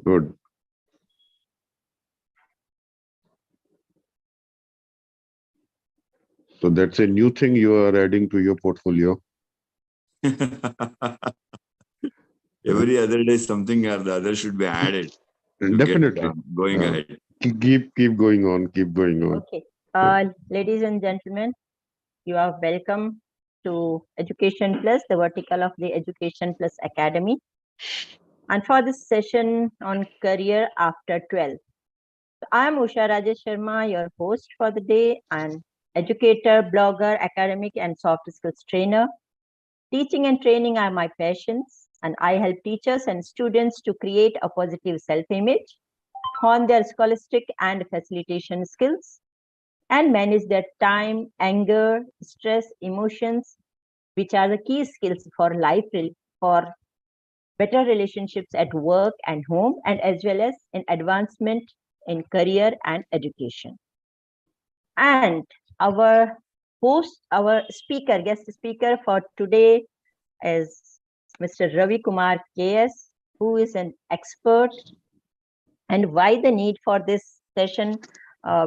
Good. So that's a new thing you are adding to your portfolio. Every other day, something or the other should be added to get Definitely. going ahead. Keep going on. Keep going on. Okay. Ladies and gentlemen, you are welcome to Education Plus, the vertical of the Education Plus Academy. And for this session on career after 12. I am Usha Rajesh Sharma, your host for the day, and educator, blogger, academic, and soft skills trainer. Teaching and training are my passions, and I help teachers and students to create a positive self-image, hone their scholastic and facilitation skills, and manage their time, anger, stress, emotions, which are the key skills for life, for better relationships at work and home, and as well as in advancement in career and education. And our host, our speaker, guest speaker for today is Mr. Ravi Kumar KS, who is an expert. And why the need for this session?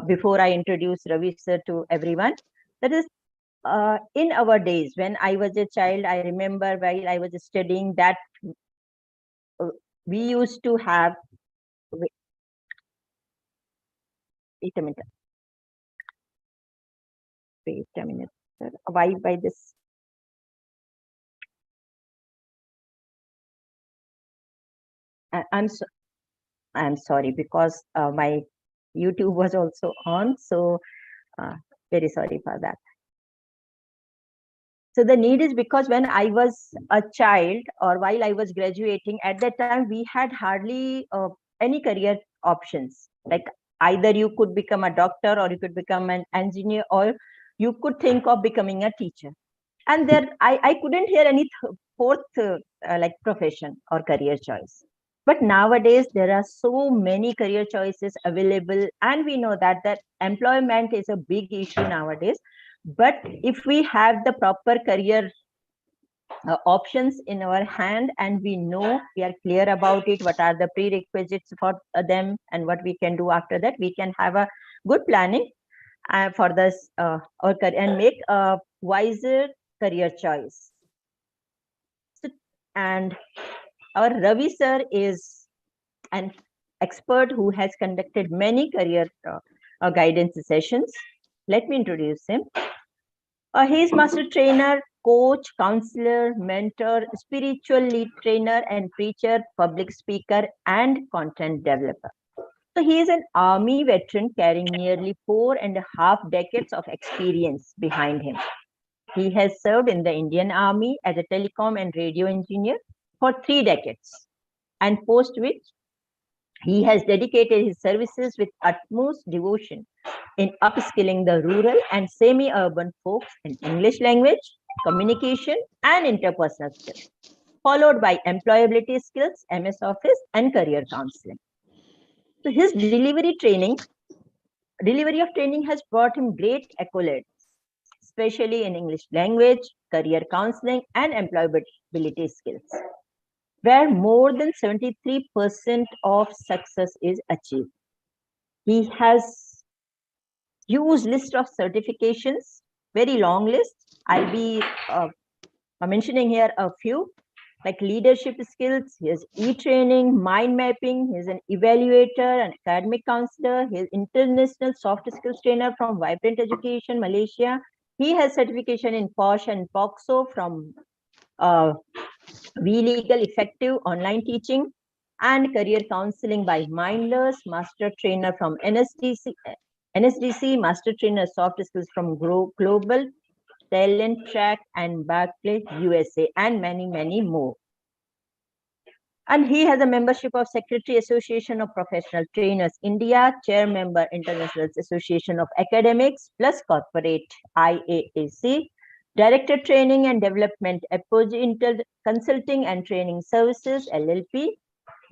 Before I introduce Ravi sir to everyone, that is, in our days when I was a child, I remember while I was studying that we used to have. Wait a minute. Wait a minute, sir. Why by this? I'm sorry because my YouTube was also on, so very sorry for that. So the need is because when I was a child or while I was graduating, at that time we had hardly any career options. Like either you could become a doctor or you could become an engineer or you could think of becoming a teacher. And there I couldn't hear any fourth like profession or career choice. But nowadays there are so many career choices available, and we know that employment is a big issue nowadays. But if we have the proper career options in our hand and we know, we are clear about it, what are the prerequisites for them and what we can do after that, we can have a good planning for this our career and make a wiser career choice. And our Ravi sir is an expert who has conducted many career guidance sessions. Let me introduce him. He is master trainer, coach, counselor, mentor, spiritual lead trainer, and preacher, public speaker, and content developer. So he is an army veteran carrying nearly 4.5 decades of experience behind him. He has served in the Indian Army as a telecom and radio engineer for 3 decades, and post which he has dedicated his services with utmost devotion in upskilling the rural and semi-urban folks in English language, communication, and interpersonal skills, followed by employability skills, MS Office, and career counseling. So his delivery of training has brought him great accolades, especially in English language, career counseling, and employability skills, where more than 73% of success is achieved. He has huge list of certifications, very long list. I'll be mentioning here a few, like leadership skills. He has e-training, mind mapping. He's an evaluator, an academic counselor. He's international soft skills trainer from Vibrant Education, Malaysia. He has certification in POSH and POXO from V-Legal Effective Online Teaching and Career Counseling by Mindless, Master Trainer from NSDC, Master Trainer Soft Skills from Global Talent Track and Berkeley, USA, and many, many more. And he has a membership of Secretary Association of Professional Trainers India, Chair Member International Association of Academics, plus Corporate IAAC, Director Training and Development, Apogee Consulting and Training Services, LLP,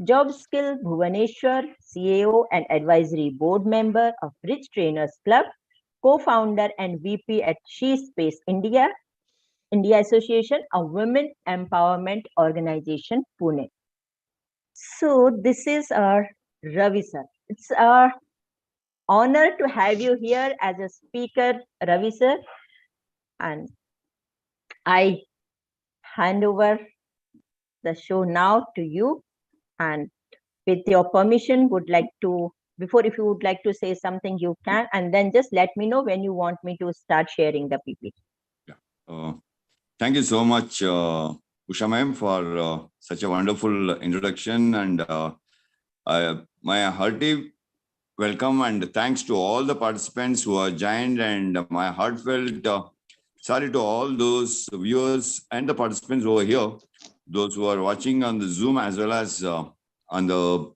Job Skill, Bhuvaneshwar, CAO and Advisory Board Member of Bridge Trainers Club, co-founder and VP at She Space India Association, a women empowerment organization, Pune. So this is our Ravi sir. It's our honor to have you here as a speaker, Ravi sir. And I hand over the show now to you. And with your permission, would like to, before if you would like to say something, you can, and then just let me know when you want me to start sharing the PPT. Thank you so much, Usha ma'am, for such a wonderful introduction, and my hearty welcome and thanks to all the participants who are joined, and my heartfelt sorry to all those viewers and the participants over here, those who are watching on the Zoom as well as on the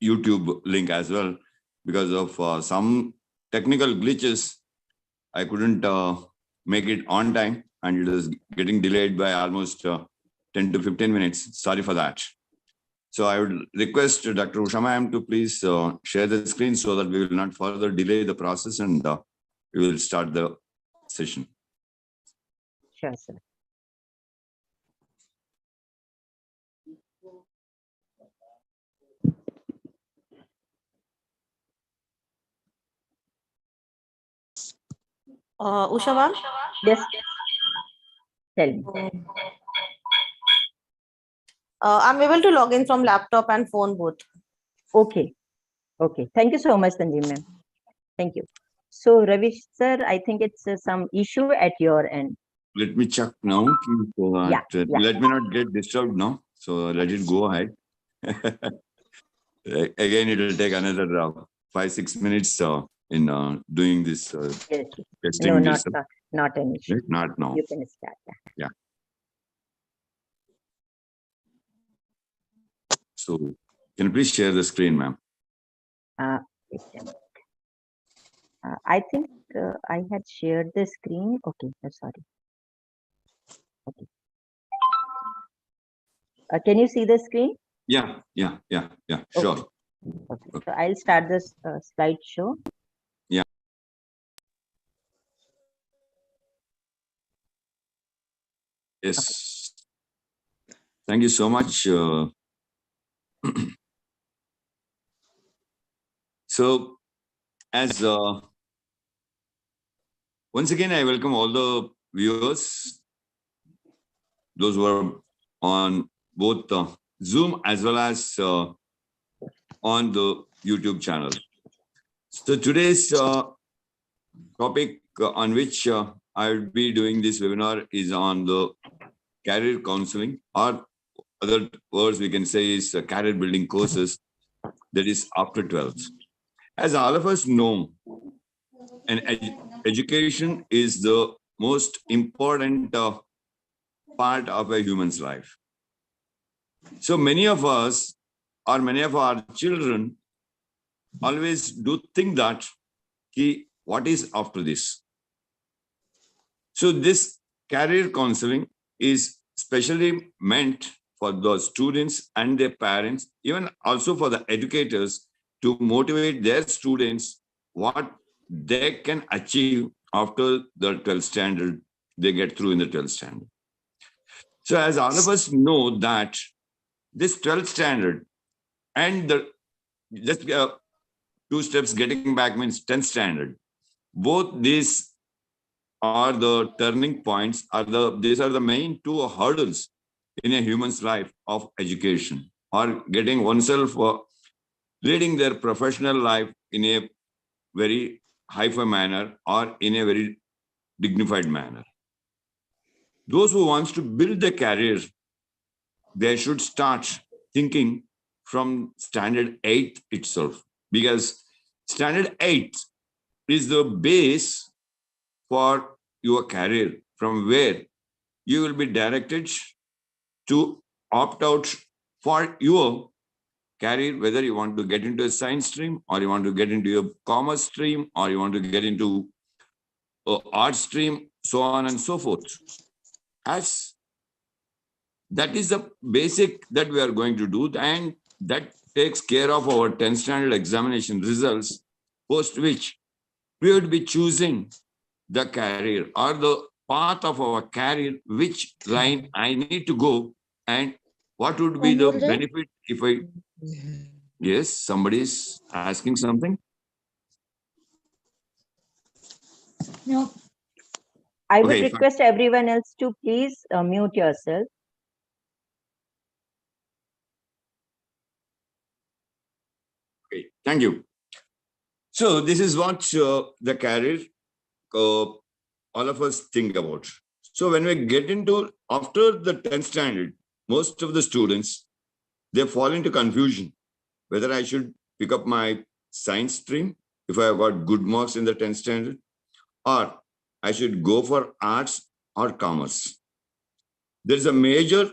YouTube link as well. Because of some technical glitches, I couldn't make it on time, and it is getting delayed by almost 10 to 15 minutes. Sorry for that. So I would request Dr. Usha ma'am to please share the screen so that we will not further delay the process, and we will start the session. Sure, sir. Usha ma'am? Yes. Tell me. I'm able to log in from laptop and phone both. Okay. Okay. Thank you so much, Sanjeev ma'am. Thank you. So, Ravi sir, I think it's some issue at your end. Let me check now. So Yeah. Let me not get disturbed now. So let it go ahead. Again, it will take another 5-6 minutes in doing this Yes. testing. No, this, not an issue. Not now. You can start. Yeah. So can you please share the screen, ma'am? Wait a minute. I think I had shared the screen. Okay, sorry. Okay. Can you see the screen? Yeah, sure. Okay. Okay. So I'll start this slideshow. Yeah. Yes. Thank you so much. So, as once again, I welcome all the viewers, those who are on both Zoom as well as on the YouTube channel. So today's topic on which I will be doing this webinar is on the career counseling, or other words we can say is career building courses, that is after 12th. As all of us know, education is the most important part of a human's life. So many of us, or many of our children, always do think that, what is after this? So this career counseling is specially meant for the students and their parents, even also for the educators, to motivate their students what they can achieve after the 12th standard, they get through in the 12th standard. So as all of us know that this 12th standard and the just 2 steps getting back means 10th standard, both these are the turning points, these are the main 2 hurdles in a human's life of education, or getting oneself leading their professional life in a very high-fi manner or in a very dignified manner. Those who wants to build a career, they should start thinking from standard 8 itself, because standard 8 is the base for your career, from where you will be directed to opt out for your career, whether you want to get into a science stream, or you want to get into a commerce stream, or you want to get into art stream, so on and so forth. As that is the basic that we are going to do, and that takes care of our 10th standard examination results, post which we would be choosing the career or the path of our career, which line I need to go and What would be the benefit if I... Yes, somebody is asking something. No. I would Okay, fine. request everyone else to please mute yourself. Okay, thank you. So this is what the career all of us think about. So when we get into after the 10th standard, most of the students, they fall into confusion whether I should pick up my science stream if I have got good marks in the 10th standard, or I should go for arts or commerce. There's a major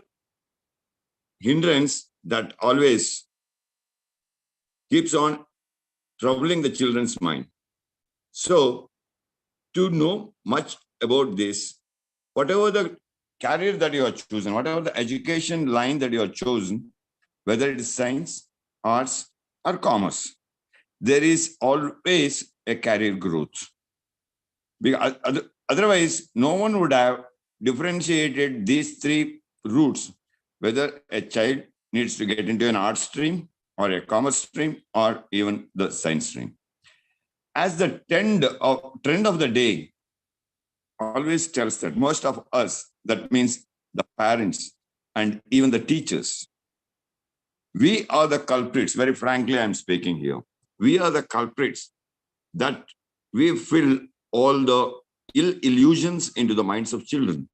hindrance that always keeps on troubling the children's mind. So to know much about this, whatever the career that you have chosen, whatever the education line that you have chosen, whether it is science, arts, or commerce, there is always a career growth. Because otherwise, no one would have differentiated these three routes, whether a child needs to get into an art stream or a commerce stream or even the science stream. As the trend of the day always tells that most of us, that means the parents and even the teachers, we are the culprits. Very frankly, I'm speaking here. We are the culprits that we fill all the ill illusions into the minds of children,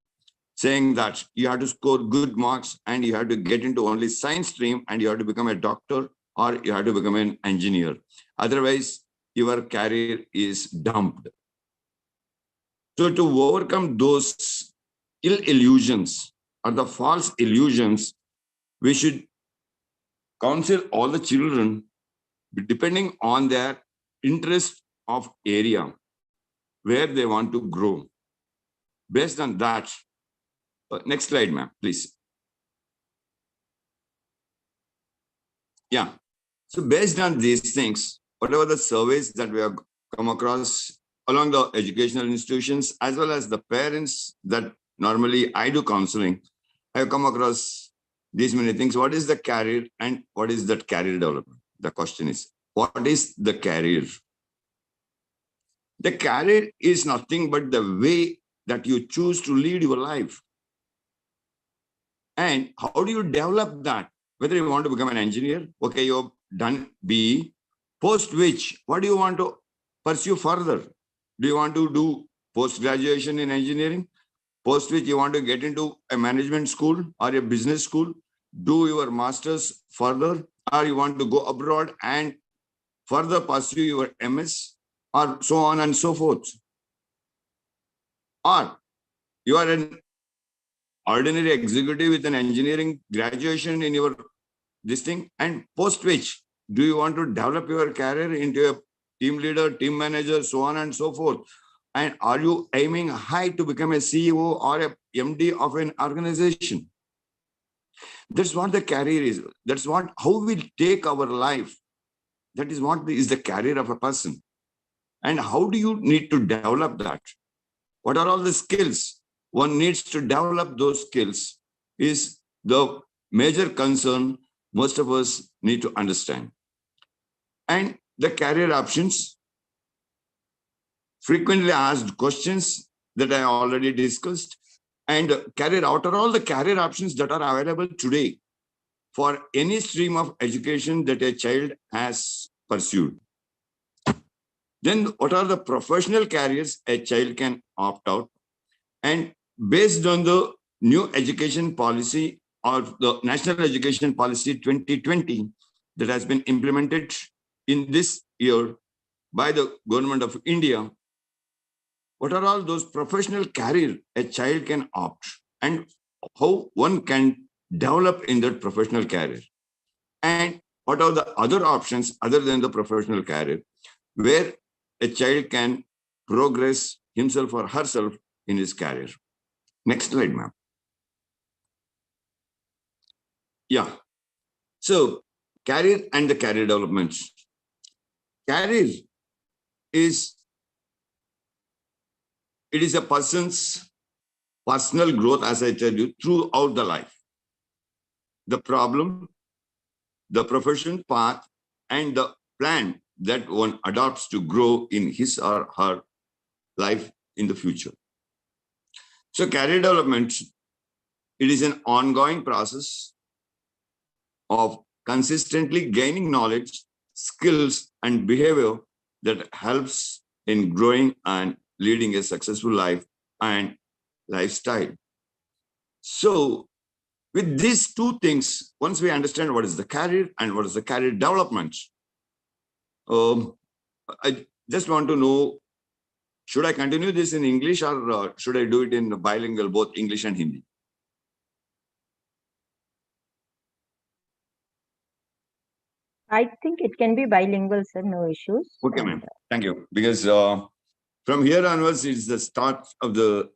saying that you have to score good marks and you have to get into only science stream and you have to become a doctor or you have to become an engineer. Otherwise, your career is dumped. So to overcome those ill illusions or the false illusions, we should counsel all the children depending on their interest of area where they want to grow. Based on that, next slide, ma'am, please. Yeah. So based on these things, whatever the surveys that we have come across along the educational institutions, as well as the parents that normally I do counseling, I have come across these many things. What is the career and what is that career development? The question is, what is the career? The career is nothing but the way that you choose to lead your life. And how do you develop that? Whether you want to become an engineer, okay, you've done BE, post which, what do you want to pursue further? Do you want to do post-graduation in engineering? Post which you want to get into a management school or a business school, do your master's further, or you want to go abroad and further pursue your MS, or so on and so forth. Or you are an ordinary executive with an engineering graduation in your this thing, and post which, do you want to develop your career into a team leader, team manager, so on and so forth? And are you aiming high to become a CEO or a MD of an organization? That's what the career is. That's what, how we take our life. That is what is the career of a person. And how do you need to develop that? What are all the skills? One needs to develop those skills is the major concern most of us need to understand. And the career options, frequently asked questions that I already discussed, and career, out of all the career options that are available today for any stream of education that a child has pursued. Then what are the professional careers a child can opt out? And based on the new education policy or the National Education Policy 2020 that has been implemented in this year by the Government of India, what are all those professional career a child can opt and how one can develop in that professional career? And what are the other options other than the professional career where a child can progress himself or herself in his career? Next slide, ma'am. Yeah. So career and the career development. Career is, it is a person's personal growth, as I tell you, throughout the life. the problem, the profession path, and the plan that one adopts to grow in his or her life in the future. So career development, it is an ongoing process of consistently gaining knowledge, skills, and behavior that helps in growing and leading a successful life and lifestyle. So with these two things, once we understand what is the career and what is the career development, I just want to know, should I continue this in English or should I do it in bilingual, both English and Hindi? I think it can be bilingual, sir, no issues. Okay, ma'am. Thank you. Because from here onwards, it's the start of the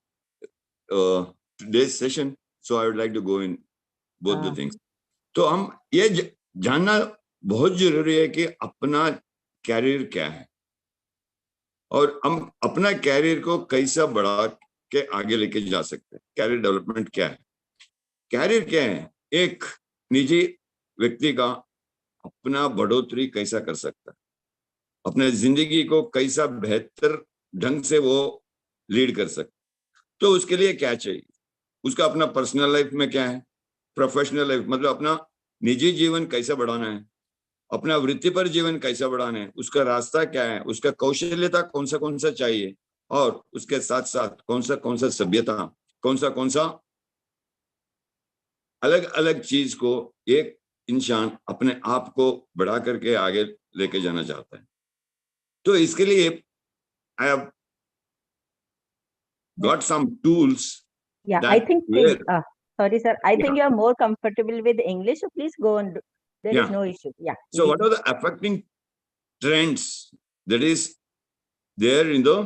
today's session. So I would like to go in both the things. तो हम ये जानना बहुत जरूरी है कि अपना career क्या है और हम अपना कैरियर को कैसा बढ़ा के आगे लेके जा सकते हैं. कैरियर डेवलपमेंट क्या है? कैरियर क्या है? एक निजी व्यक्ति का अपना बढ़ोतरी कैसा कर सकता है, अपने जिंदगी को कैसा बेहतर ढंग से वो लीड कर सकता है. तो उसके लिए क्या चाहिए? उसका अपना पर्सनल लाइफ में क्या है, प्रोफेशनल लाइफ मतलब अपना निजी जीवन कैसा बढ़ाना है, अपना वृत्तिपर जीवन कैसा बढ़ाना है, उसका रास्ता क्या है, उसका कौशल्यता कौन सा चाहिए और उसके साथ साथ कौन सा सभ्यता, कौन सा अलग अलग चीज को एक इंसान अपने आप को बढ़ा करके आगे लेके जाना चाहता है. तो इसके लिए I have got some tools. Yeah, that I think, where- sorry, sir. I think you are more comfortable with English, so please go on. There Yeah. is no issue. Yeah. So what are the affecting trends that is there in the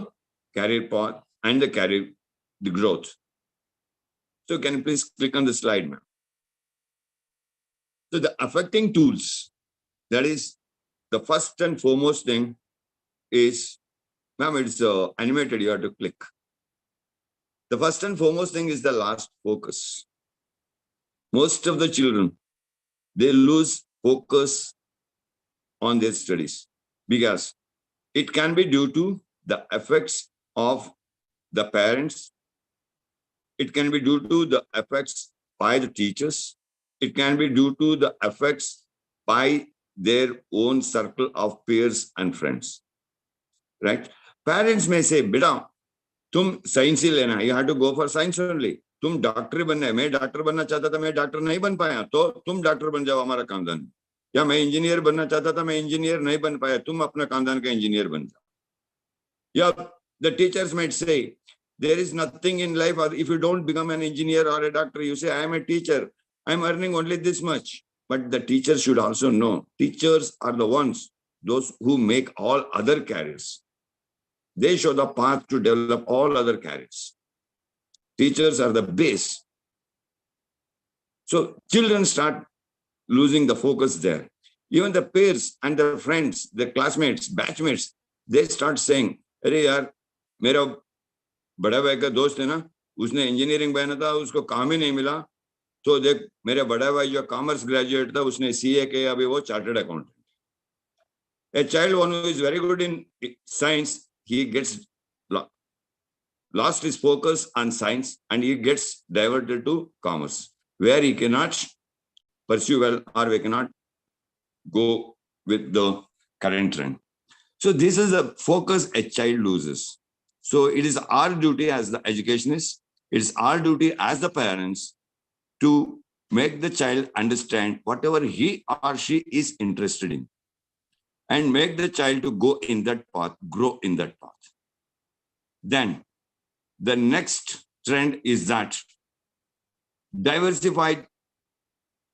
career path and the career, the growth? So can you please click on the slide, ma'am? So the affecting tools, that is the first and foremost thing is, ma'am, it's animated, you have to click. The first and foremost thing is the last focus. Most of the children, they lose focus on their studies because it can be due to the effects of the parents. It can be due to the effects by the teachers. It can be due to the effects by their own circle of peers and friends. Right? Parents may say, "Beta, तुम science ही लेना है, you have to go for science only. तुम doctor बनना है, मैं doctor बनना चाहता था, मैं डॉक्टर नहीं बन पाया, तो तुम डॉक्टर बन जाओ हमारा खानदान. या मैं इंजीनियर बनना चाहता था, मैं इंजीनियर नहीं बन पाया, तुम अपना खानदान का इंजीनियर बन जाओ." या the teachers might say, there is nothing in life, if you don't become an engineer or a doctor, you say, I am a teacher, I am earning only this much. But the teachers should also know, teachers are the ones, those who make all other careers. They show the path to develop all other careers. Teachers are the base. So children start losing the focus there. Even the peers and their friends, their classmates, batchmates, they start saying, अरे यार, मेरा बड़ा भाई का दोस्त है ना, उसने इंजीनियरिंग बना था, उसको काम ही नहीं मिला, तो देख मेरे बड़ा भाई जो कॉमर्स ग्रेजुएट था, उसने सीए के, अभी वो chartered accountant. A child one who is very good in science, he gets lost his focus on science and he gets diverted to commerce, where he cannot pursue well or we cannot go with the current trend. So this is the focus a child loses. So it is our duty as the educationists, it is our duty as the parents to make the child understand whatever he or she is interested in and make the child to go in that path, grow in that path. Then the next trend is that diversified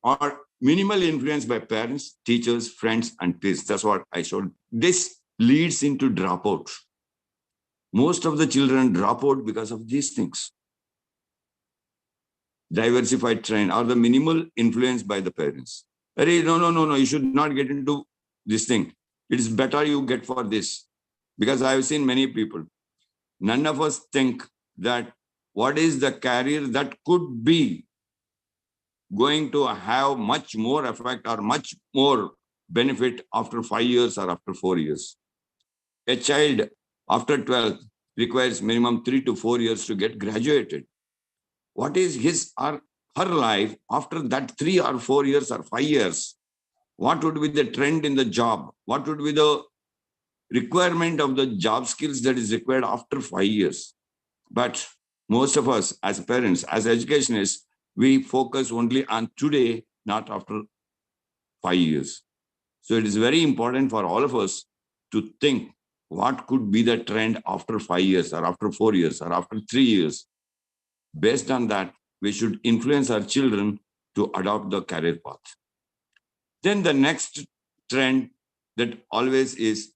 or minimal influence by parents, teachers, friends, and peers. That's what I showed. This leads into dropout. Most of the children drop out because of these things. Diversified trend or the minimal influence by the parents. No, you should not get into this thing. It is better you get for this. Because I have seen many people. None of us think that what is the career that could be going to have much more effect or much more benefit after 5 years or after 4 years. A child after 12th requires minimum 3 to 4 years to get graduated. What is his or her life after that 3 or 4 years or 5 years? What would be the trend in the job? What would be the requirement of the job skills that is required after 5 years? But most of us as parents, as educationists, we focus only on today, not after 5 years. So it is very important for all of us to think what could be the trend after 5 years or after 4 years or after 3 years. Based on that, we should influence our children to adopt the career path. Then the next trend that always is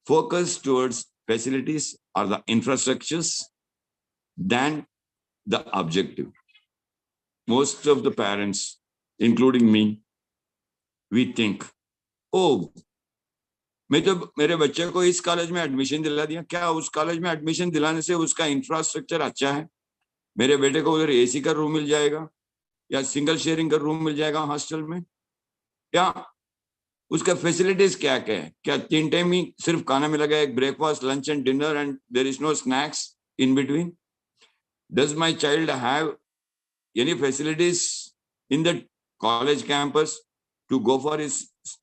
focus towards facilities or the infrastructures than the objective. Most of the parents, including me, we think, oh, मैं तो मेरे बच्चे को इस college में admission दिला दिया, क्या उस कॉलेज में एडमिशन दिलाने से उसका इंफ्रास्ट्रक्चर अच्छा है? मेरे बेटे को उधर एसी का रूम मिल जाएगा या सिंगल शेयरिंग का रूम मिल जाएगा हॉस्टल में, या उसका फैसिलिटीज क्या क्या है? क्या 3 टाइम ही सिर्फ खाना मिलेगा, एक breakfast, lunch and dinner and there is no snacks in between? Does my child have any facilities in the college campus to go for his,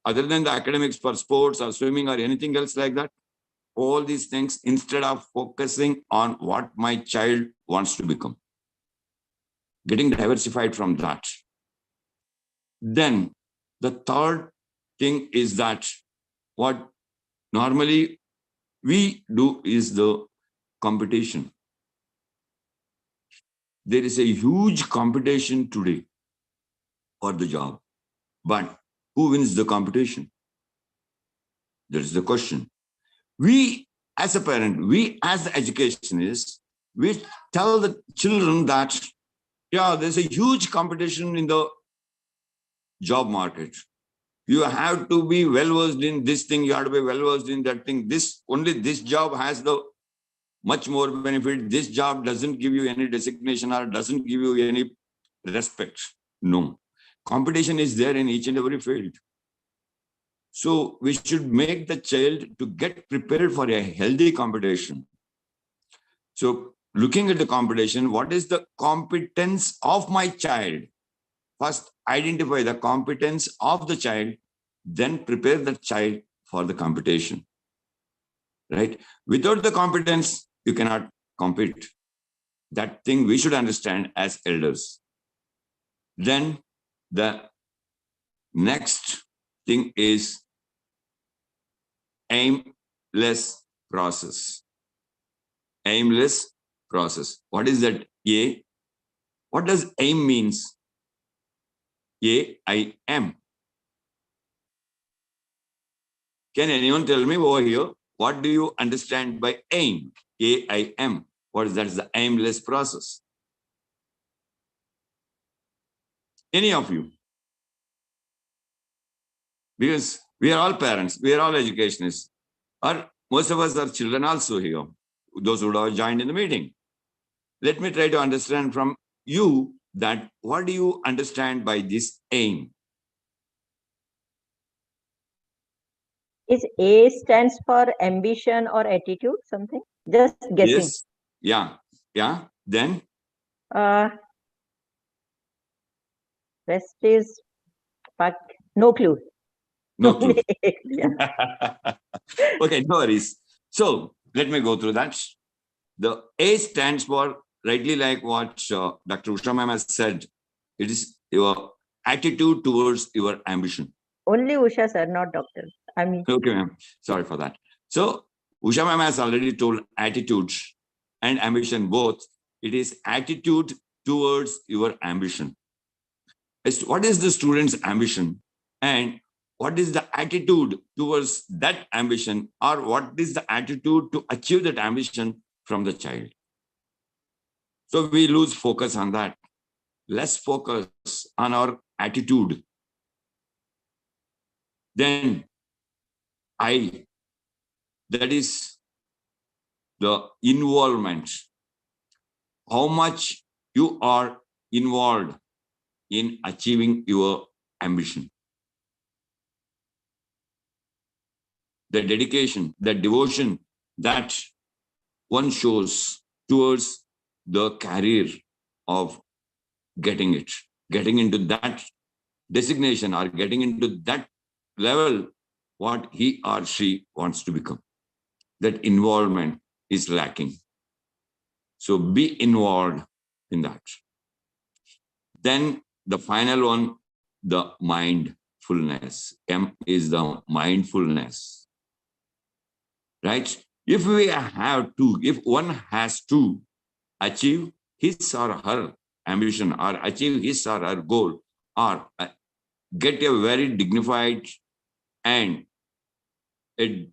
other than the academics, for sports or swimming or anything else like that? All these things, instead of focusing on what my child wants to become, getting diversified from that. Then the third thing is that what normally we do is the competition. There is a huge competition today for the job. But who wins the competition? That is the question. We, as a parent, we as the educationists, we tell the children that, yeah, there's a huge competition in the job market. You have to be well-versed in this thing, you have to be well-versed in that thing. Only this job has the much more benefit. This job doesn't give you any designation or doesn't give you any respect. No. Competition is there in each and every field. So we should make the child to get prepared for a healthy competition. So looking at the competition, what is the competence of my child? First, identify the competence of the child, then prepare the child for the competition. Right? Without the competence, you cannot compete. That thing we should understand as elders. Then the next thing is aimless process. Aimless process. What is that? A. What does aim means? A-I-M. Can anyone tell me over here, what do you understand by aim? A-I-M. What is that? Is the aimless process. Any of you? Because we are all parents, we are all educationists, or most of us are children also here, those who have joined in the meeting. Let me try to understand from you that what do you understand by this aim? Is A stands for ambition or attitude, something? Just guessing. Yes. Yeah. Yeah. Then? Rest is, but no clue. No clue. Yeah. Okay, no worries. So let me go through that. The A stands for, rightly like what Dr. Usha ma'am has said, it is your attitude towards your ambition. Only Usha sir, not doctor. I mean. Okay, ma'am. Sorry for that. So Usha ma'am has already told attitude and ambition both. It is attitude towards your ambition. What is the student's ambition? And what is the attitude towards that ambition, or what is the attitude to achieve that ambition from the child? So we lose focus on that. Let's focus on our attitude. Then I, that is the involvement. How much you are involved in achieving your ambition. The dedication, the devotion that one shows towards the career of getting it, getting into that designation or getting into that level, what he or she wants to become. That involvement is lacking. So be involved in that. Then the final one, the mindfulness. M is the mindfulness. Right? If one has to achieve his or her ambition or achieve his or her goal or get a very dignified and a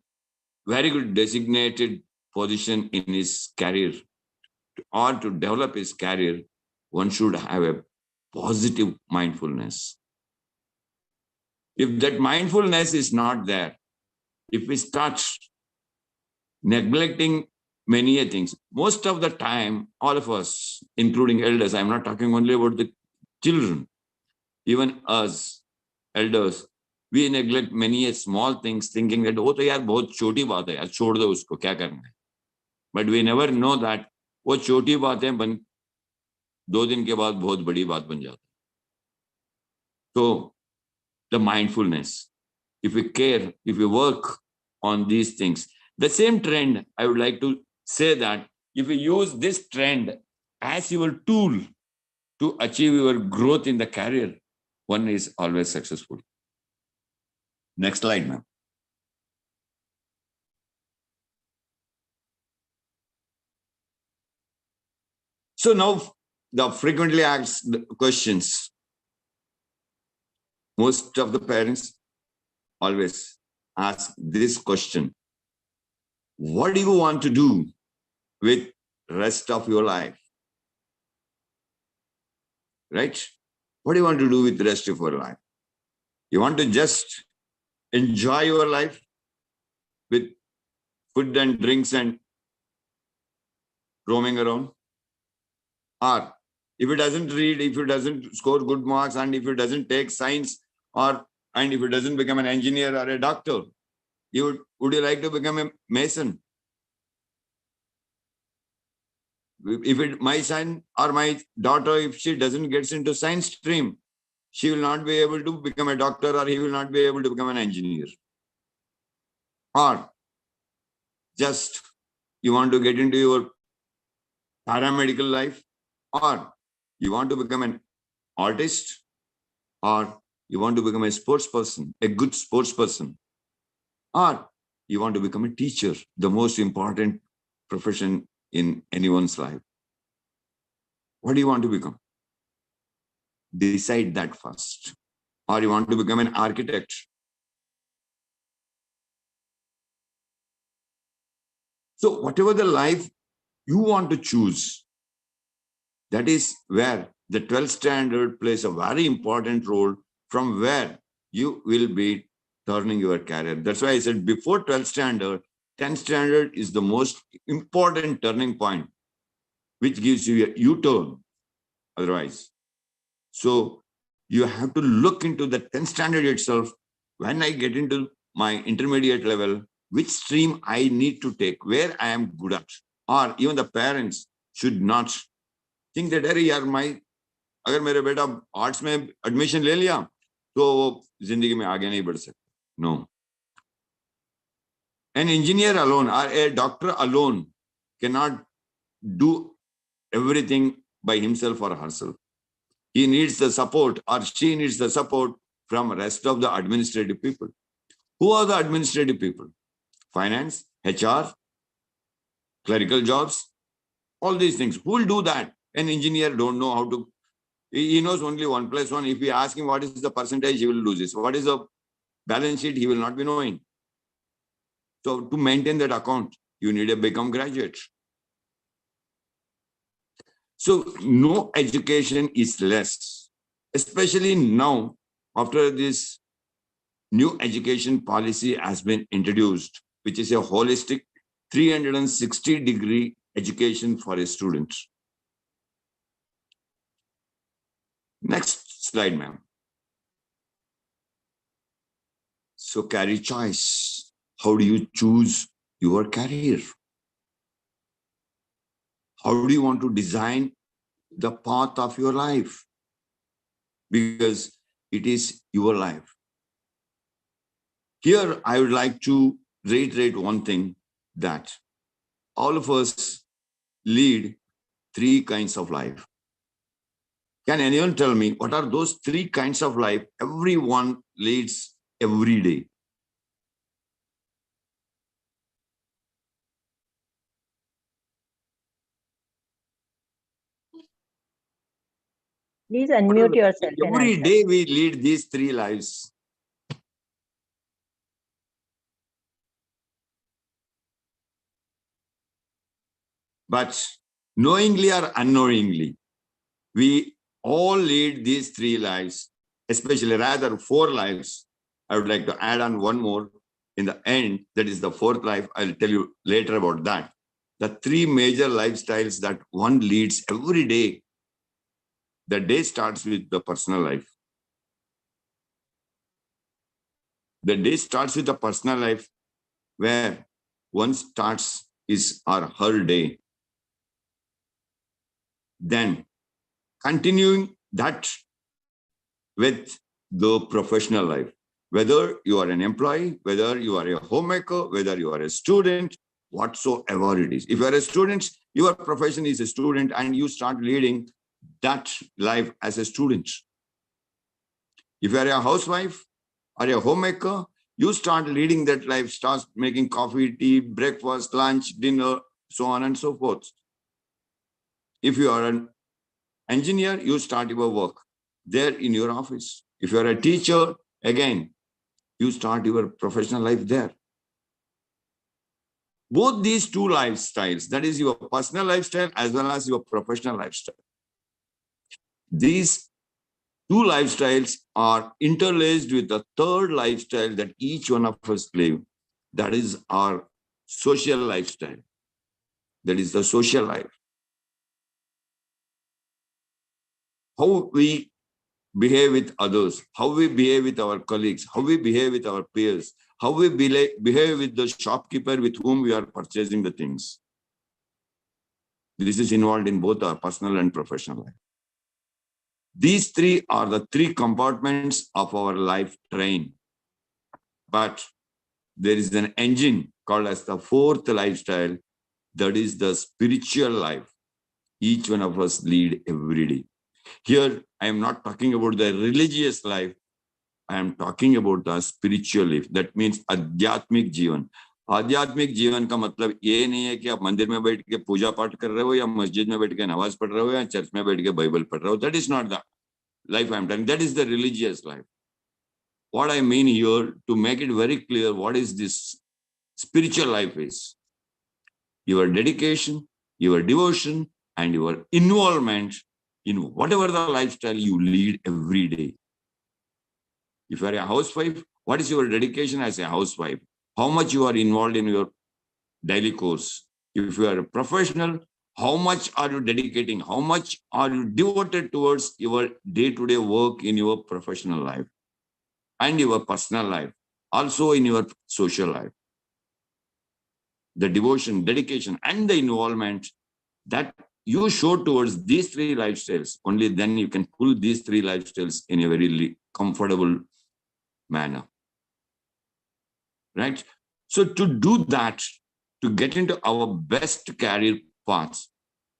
very good designated position in his career or to develop his career, one should have a positive mindfulness. If that mindfulness is not there, if we start neglecting many things, most of the time, all of us, including elders, I'm not talking only about the children, even us, elders, we neglect many small things thinking that, oh, to yaar, bahut choti baat hai, yaar, chhod do usko, kya karna hai. But we never know that वो छोटी बातें 2 दिन के बाद बहुत बड़ी बात बन जाती. So the mindfulness, if we care, if we work on these things, the same trend, I would like to say that if you use this trend as your tool to achieve your growth in the career, one is always successful. Next slide, ma'am. So now the frequently asked questions. Most of the parents always ask this question: what do you want to do with rest of your life? Right? What do you want to do with the rest of your life? You want to just enjoy your life with food and drinks and roaming around? Or if it doesn't read, if it doesn't score good marks, and if it doesn't take science, and if it doesn't become an engineer or a doctor, would you like to become a mason? If my son or my daughter, if she doesn't get into science stream, she will not be able to become a doctor, or he will not be able to become an engineer. Or just you want to get into your paramedical life, or you want to become an artist, or you want to become a sports person, a good sports person, or you want to become a teacher, the most important profession in anyone's life. What do you want to become? Decide that first. Or you want to become an architect. So whatever the life you want to choose, that is where the 12th standard plays a very important role, from where you will be turning your career. That's why I said before 12th standard, 10th standard is the most important turning point, which gives you a U-turn otherwise. So you have to look into the 10th standard itself. When I get into my intermediate level, which stream I need to take, where I am good at. Or even the parents should not think that, अरे यार, अगर मेरे बेटा arts में admission ले लिया तो वो जिंदगी में आगे नहीं बढ़ सकता. No. An engineer alone or a doctor alone cannot do everything by himself or herself. He needs the support, or she needs the support from the rest of the administrative people. Who are the administrative people? Finance, HR, clerical jobs, all these things. Who will do that? An engineer don't know how to. He knows only 1 + 1. If we ask him what is the percentage, he will lose this. What is the balance sheet? He will not be knowing. So to maintain that account, you need to become graduate. So no education is less, especially now after this new education policy has been introduced, which is a holistic 360-degree education for a student. Next slide, ma'am. So career choice. How do you choose your career? How do you want to design the path of your life? Because it is your life. Here, I would like to reiterate one thing, that all of us lead three kinds of life. Can anyone tell me what are those three kinds of life everyone leads every day? Please unmute yourself and Every answer. day we lead these three lives. But knowingly or unknowingly, we all lead these three lives, especially rather four lives. I would like to add on one more in the end, that is the fourth life. I'll tell you later about that. The three major lifestyles that one leads every day. The day starts with the personal life. The day starts with the personal life, where one starts his or her day. Then continuing that with the professional life, whether you are an employee, whether you are a homemaker, whether you are a student, whatsoever it is. If you are a student, your profession is a student, and you start leading that life as a student. If you are a housewife or a homemaker, you start leading that life, start making coffee, tea, breakfast, lunch, dinner, so on and so forth. If you are an engineer, you start your work there in your office. If you are a teacher, again, you start your professional life there. Both these two lifestyles, that is your personal lifestyle as well as your professional lifestyle, these two lifestyles are interlaced with the third lifestyle that each one of us live. That is our social lifestyle. That is the social life. How we behave with others, how we behave with our colleagues, how we behave with our peers, how we behave with the shopkeeper with whom we are purchasing the things. This is involved in both our personal and professional life. These three are the three compartments of our life train. But there is an engine called as the fourth lifestyle, that is the spiritual life. Each one of us lead every day. Here, I am not talking about the religious life. I am talking about the spiritual life. That means आध्यात्मिक जीवन. आध्यात्मिक जीवन का मतलब ये नहीं है कि आप मंदिर में बैठ के पूजा पाठ कर रहे हो, या मस्जिद में बैठ के नमाज पढ़ रहे हो, या चर्च में बैठ के बाइबल पढ़ रहे हो. That is not the life I am telling. That is the religious life. What I mean here, to make it very clear, what is this spiritual life is? Your dedication, your devotion, and your involvement in whatever the lifestyle you lead every day. If you are a housewife, what is your dedication as a housewife? How much you are involved in your daily course? If you are a professional, how much are you dedicating? How much are you devoted towards your day-to-day work in your professional life and your personal life, also in your social life? The devotion, dedication, and the involvement that you show towards these three lifestyles, only then you can pull these three lifestyles in a very comfortable manner. Right? So to do that, to get into our best career paths,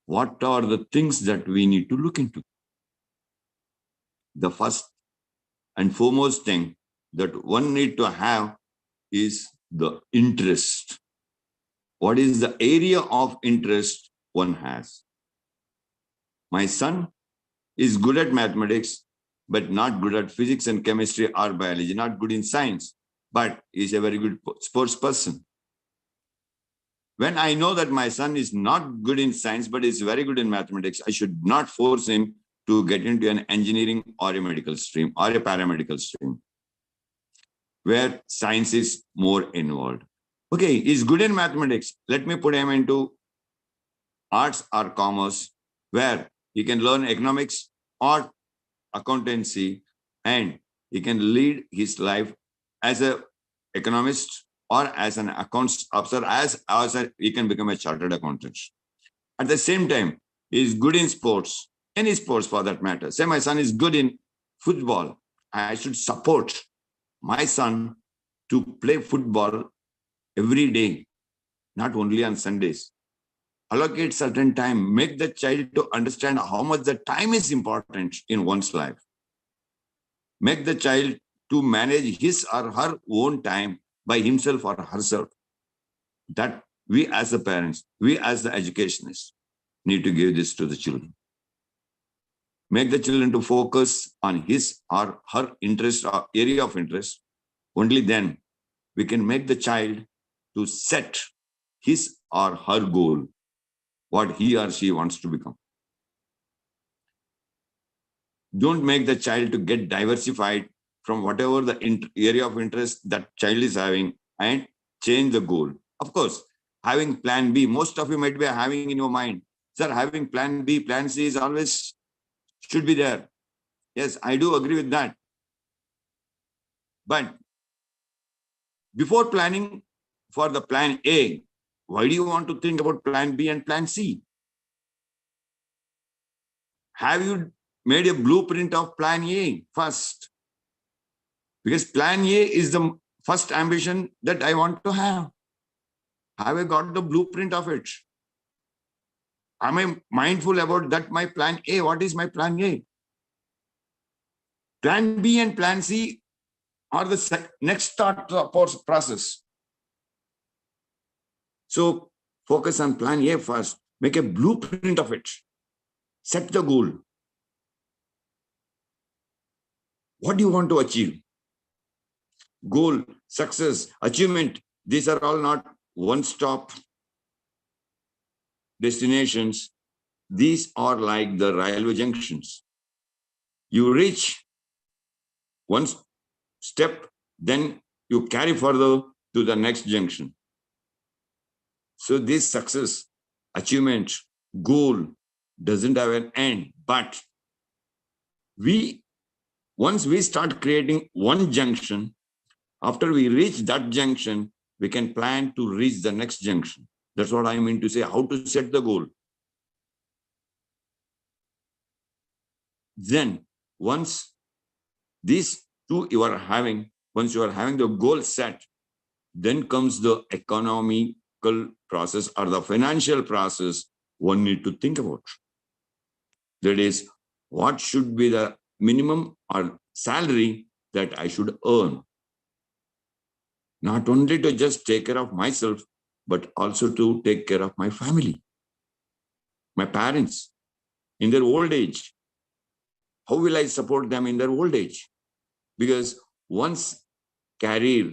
what are the things that we need to look into? The first and foremost thing that one need to have is the interest. What is the area of interest one has? My son is good at mathematics, but not good at physics and chemistry or biology, not good in science, but is a very good sports person. When I know that my son is not good in science, but is very good in mathematics, I should not force him to get into an engineering or a medical stream or a paramedical stream, where science is more involved. Okay, he's good in mathematics. Let me put him into arts or commerce, where he can learn economics or accountancy, and he can lead his life as a economist or as an accounts officer, he can become a chartered accountant. At the same time, he is good in sports, any sports for that matter. Say my son is good in football. I should support my son to play football every day, not only on Sundays. Allocate certain time, make the child to understand how much the time is important in one's life. Make the child to manage his or her own time by himself or herself. That we as the parents, we as the educationists need to give this to the children. Make the children to focus on his or her interest or area of interest. Only then we can make the child to set his or her goal, what he or she wants to become. Don't make the child to get diversified from whatever the area of interest that child is having and change the goal. Of course, having plan B, most of you might be having in your mind, sir, having plan B, plan C is always should be there. Yes, I do agree with that. But before planning for the plan A, why do you want to think about plan B and plan C? Have you made a blueprint of plan A first? Because plan A is the first ambition that I want to have. Have I got the blueprint of it? Am I mindful about that my plan A? What is my plan A? Plan B and plan C are the next thought process. So focus on plan A first. Make a blueprint of it. Set the goal. What do you want to achieve? Goal, success, achievement. These are all not one-stop destinations. These are like the railway junctions. You reach one step, then you carry further to the next junction. So this success, achievement, goal doesn't have an end, but once we start creating one junction, after we reach that junction, we can plan to reach the next junction. That's what I mean to say, how to set the goal. Then once these two once you are having the goal set, then comes the economical process or the financial process one need to think about. That is, what should be the minimum or salary that I should earn? Not only to just take care of myself, but also to take care of my family, my parents in their old age. How will I support them in their old age? Because one's career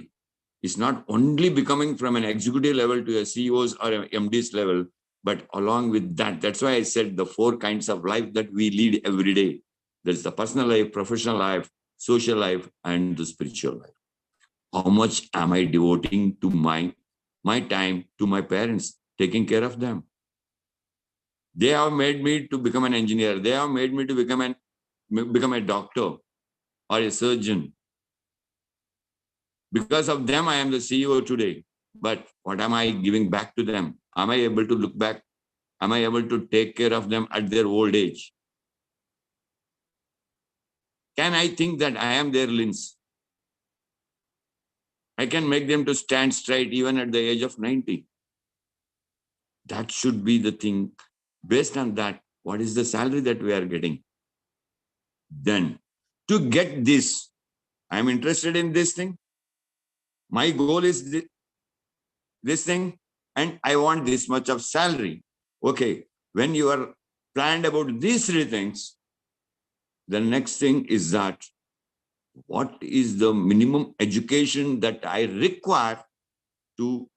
is not only becoming from an executive level to a CEO's or an MD's level, but along with that, that's why I said the 4 kinds of life that we lead every day. There's the personal life, professional life, social life, and the spiritual life. How much am I devoting to my time to my parents, taking care of them? They have made me to become an engineer. They have made me to become a doctor or a surgeon. Because of them, I am the CEO today. But what am I giving back to them? Am I able to look back? Am I able to take care of them at their old age? Can I think that I am their lens? I can make them to stand straight even at the age of 90. That should be the thing. Based on that, what is the salary that we are getting? Then, to get this, I'm interested in this thing. My goal is this thing, and I want this much of salary. Okay, when you are planned about these 3 things, the next thing is that what is the minimum education that I require to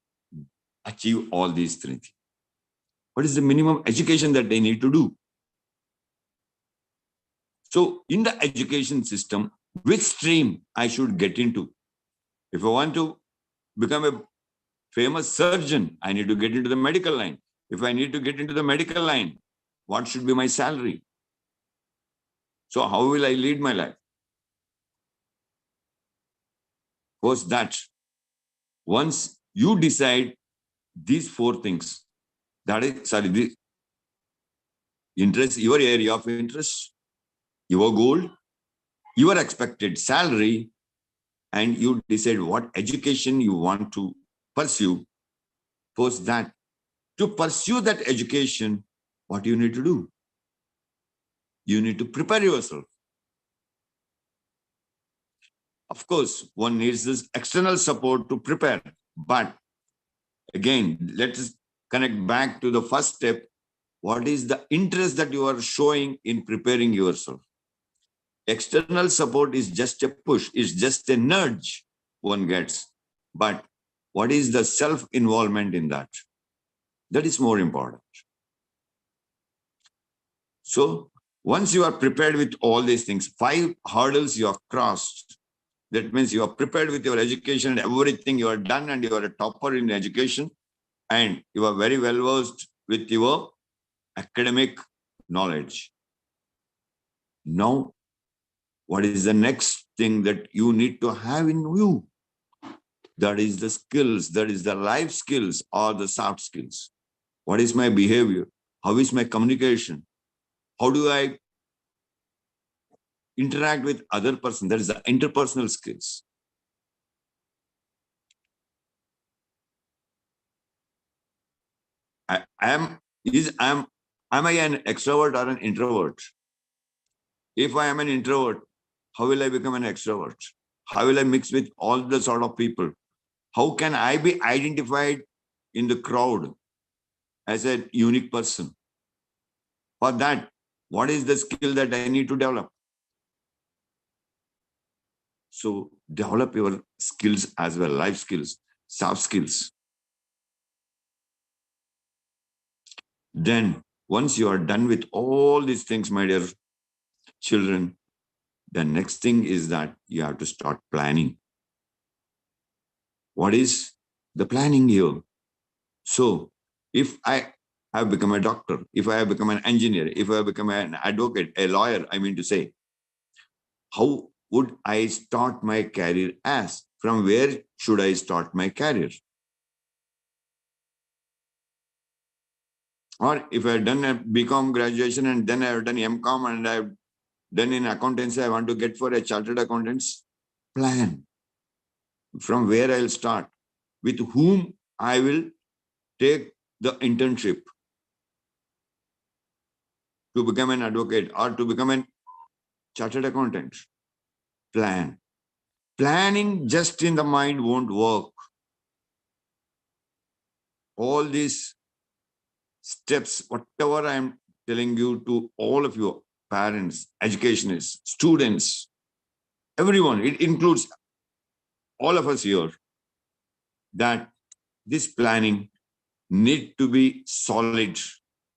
achieve all these 3 things? What is the minimum education that they need to do? So in the education system, which stream I should get into? If I want to become a famous surgeon, I need to get into the medical line. If I need to get into the medical line, what should be my salary? So how will I lead my life? First that, once you decide these four things, that is, the interest, your area of interest, your goal, your expected salary, and you decide what education you want to pursue. Post that, to pursue that education, what you need to do? You need to prepare yourself. Of course, one needs this external support to prepare. But again, let's connect back to the first step. What is the interest that you are showing in preparing yourself? External support is just a push, it's just a nudge one gets. But what is the self-involvement in that? That is more important. So once you are prepared with all these things, 5 hurdles you have crossed, that means you are prepared with your education, everything you are done, and you are a topper in education, and you are very well versed with your academic knowledge. Now, what is the next thing that you need to have in you? That is the skills, that is the life skills or the soft skills. What is my behavior? How is my communication? How do I interact with other person? That is the interpersonal skills. Am I an extrovert or an introvert? If I am an introvert, how will I become an extrovert? How will I mix with all the sort of people? How can I be identified in the crowd as a unique person? For that, what is the skill that I need to develop? So develop your skills as well, life skills, soft skills. Then once you are done with all these things, my dear children, the next thing is that you have to start planning. What is the planning here? So if I have become a doctor, if I have become an engineer, if I have become an advocate, a lawyer, I mean to say, how would I start my career as? From where should I start my career? Or if I have done a BCom graduation and then I have done MCom and I have done in accountancy, I want to get for a chartered accountant's plan. From where I'll start, with whom I will take the internship to become an advocate or to become a chartered accountant. Plan. Planning just in the mind won't work. All these steps, whatever I'm telling you to all of you, parents, educationists, students, everyone, it includes all of us here, that this planning need to be solid.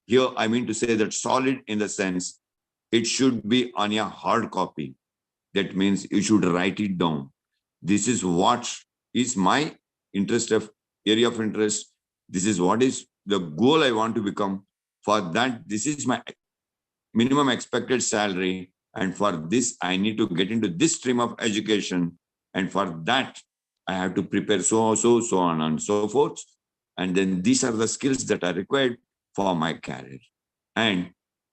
Here, I mean to say that solid in the sense, it should be on your hard copy. That means you should write it down. This is what is my interest of area of interest. This is what is the goal I want to become. For that, this is my minimum expected salary. And for this, I need to get into this stream of education. And for that, I have to prepare so on and so forth. And then these are the skills that are required for my career. And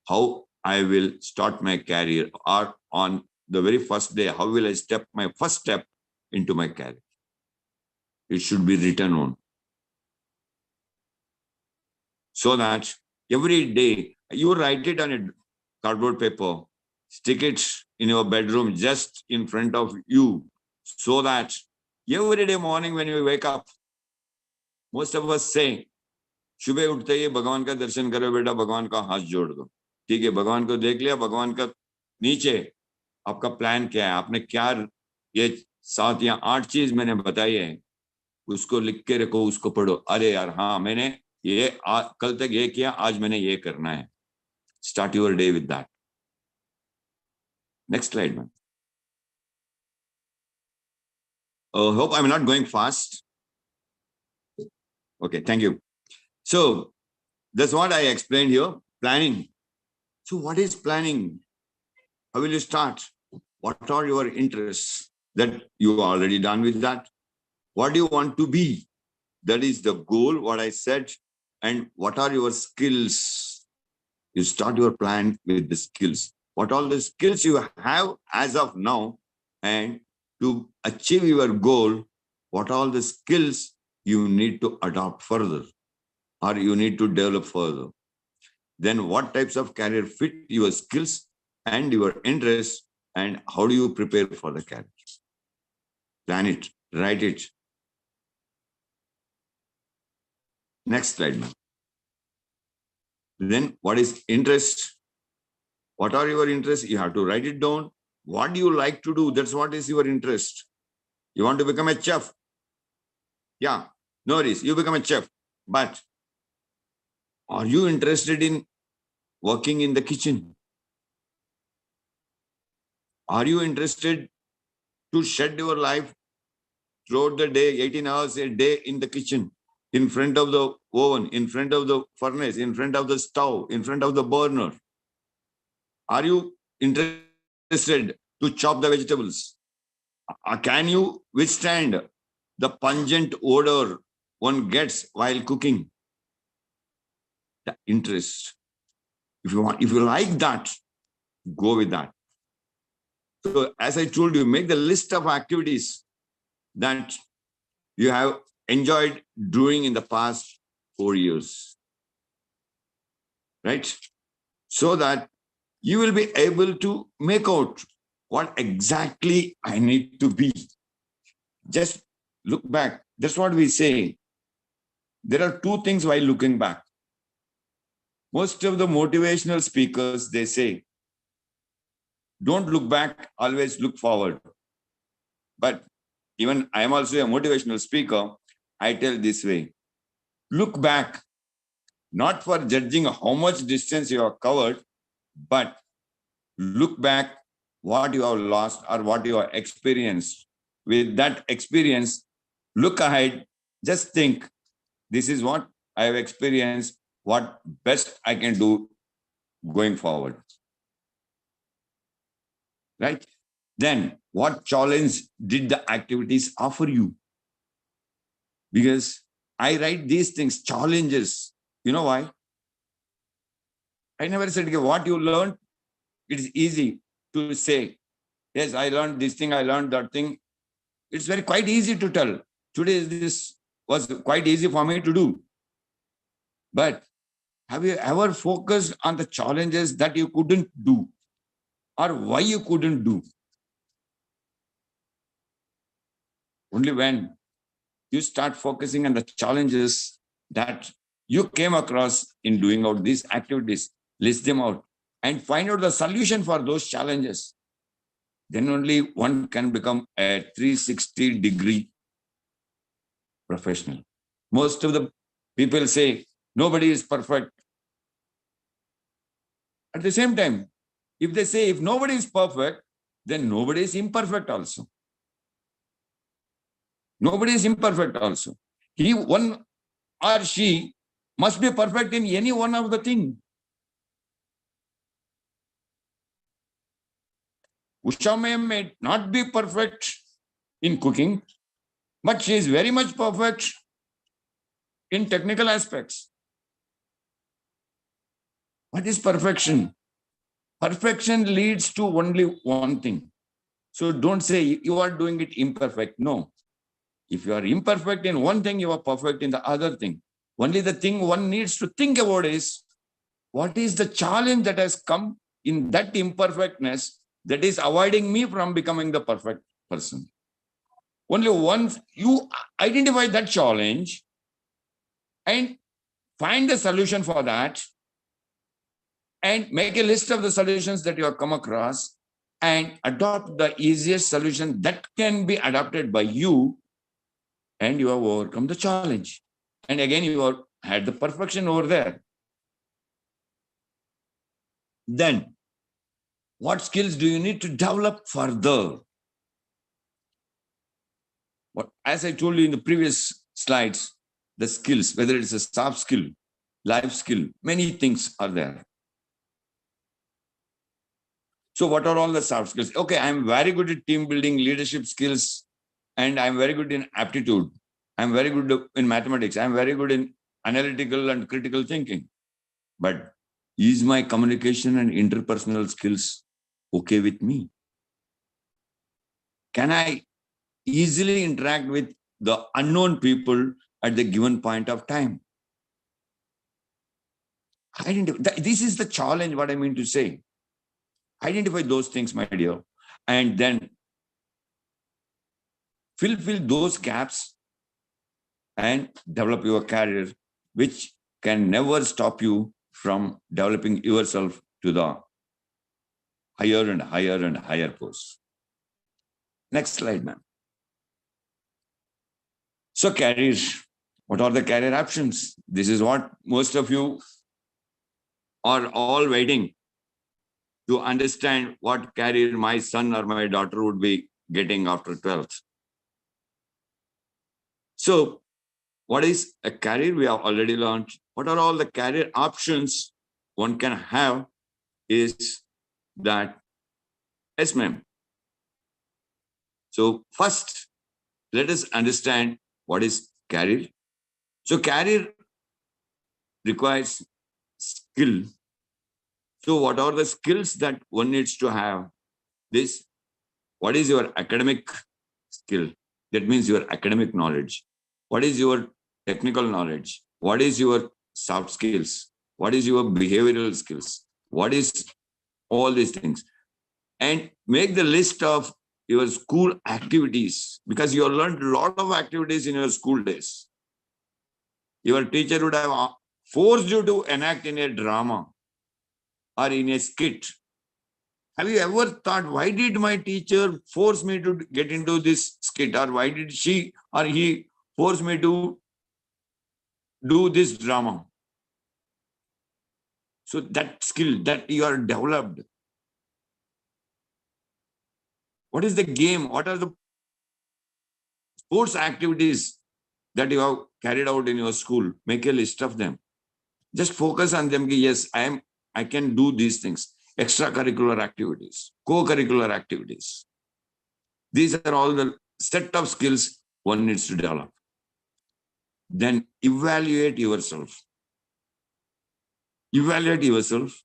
how I will start my career, or on the very first day, how will I step my first step into my career? It should be written on. So that every day you write it on a cardboard paper, stick it in your bedroom just in front of you, so that every day morning when you wake up, most of us say, सुबह उठते ही भगवान का दर्शन करो बेटा, भगवान का हाथ जोड़ दो. ठीक है, भगवान को देख लिया, भगवान का नीचे आपका प्लान क्या है, आपने क्या, ये 7 या 8 चीज मैंने बताई है, उसको लिख के रखो, उसको पढ़ो. अरे यार, हाँ मैंने ये कल तक ये किया, आज मैंने ये करना है. Start your day with that. Next slide, man. Hope I'm not going fast. Okay, thank you. So that's what I explained here, planning. So what is planning? How will you start? What are your interests? That you are already done with that. What do you want to be? That is the goal, what I said. And what are your skills? You start your plan with the skills. What all the skills you have as of now, and to achieve your goal, what all the skills you need to adopt further or you need to develop further. Then what types of career fit your skills and your interests, and how do you prepare for the career? Plan it, write it. Next slide. Then what is interest? What are your interests? You have to write it down. What do you like to do? That's what is your interest. You want to become a chef? Yeah, no worries. You become a chef. But are you interested in working in the kitchen? Are you interested to shed your life throughout the day, 18 hours a day in the kitchen, in front of the oven, in front of the furnace, in front of the stove, in front of the burner? Are you interested to chop the vegetables? Can you withstand the pungent odor one gets while cooking? The interest. If you like that, go with that. So as I told you, make the list of activities that you have enjoyed doing in the past 4 years. Right? So that you will be able to make out what exactly I need to be. Just look back. That's what we say. There are two things while looking back. Most of the motivational speakers, they say, don't look back, always look forward. But even I am also a motivational speaker, I tell this way. Look back, not for judging how much distance you have covered, but look back what you have lost or what you have experienced. With that experience, look ahead, just think, this is what I have experienced, what best I can do going forward. Right? Then what challenge did the activities offer you? Because I write these things, challenges. You know why? I never said, okay, what you learned, it's easy to say. Yes, I learned this thing, I learned that thing. It's quite easy to tell. Today, this was quite easy for me to do. But have you ever focused on the challenges that you couldn't do or why you couldn't do? Only when you start focusing on the challenges that you came across in doing out these activities, list them out and find out the solution for those challenges. Then only one can become a 360-degree professional. Most of the people say nobody is perfect. At the same time, if they say if nobody is perfect, then nobody is imperfect also. Nobody is imperfect also. One or she must be perfect in any one of the things. Usha may not be perfect in cooking, but she is very much perfect in technical aspects. What is perfection? Perfection leads to only one thing. So don't say you are doing it imperfect. No. If you are imperfect in one thing, you are perfect in the other thing. Only the thing one needs to think about is, what is the challenge that has come in that imperfectness that is avoiding me from becoming the perfect person? Only once you identify that challenge and find the solution for that and make a list of the solutions that you have come across and adopt the easiest solution that can be adopted by you, and you have overcome the challenge. And again, you have had the perfection over there. Then, what skills do you need to develop further? As I told you in the previous slides, the skills, whether it's a soft skill, life skill, many things are there. So what are all the soft skills? Okay, I'm very good at team building, leadership skills, and I'm very good in aptitude. I'm very good in mathematics. I'm very good in analytical and critical thinking. But is my communication and interpersonal skills okay with me? Can I easily interact with the unknown people at the given point of time? This is the challenge, what I mean to say. Identify those things, my dear, and then fulfill those gaps and develop your career, which can never stop you from developing yourself to the higher and higher and higher posts. Next slide, ma'am. So careers, what are the career options? This is what most of you are all waiting to understand what career my son or my daughter would be getting after 12th. So what is a career? We have already learned. What are all the career options one can have is that, yes, ma'am. So first, let us understand what is career. So career requires skill. So what are the skills that one needs to have? This, what is your academic skill? That means your academic knowledge. What is your technical knowledge? What is your soft skills? What is your behavioral skills? What is all these things? And make the list of your school activities, because you have learned a lot of activities in your school days. Your teacher would have forced you to enact in a drama or in a skit. Have you ever thought, why did my teacher force me to get into this skit? Or why did she or he force me to do this drama? So that skill that you are developed. What is the game? What are the sports activities that you have carried out in your school? Make a list of them. Just focus on them. Yes, I can do these things. Extracurricular activities, co-curricular activities. These are all the set of skills one needs to develop. Then evaluate yourself. Evaluate yourself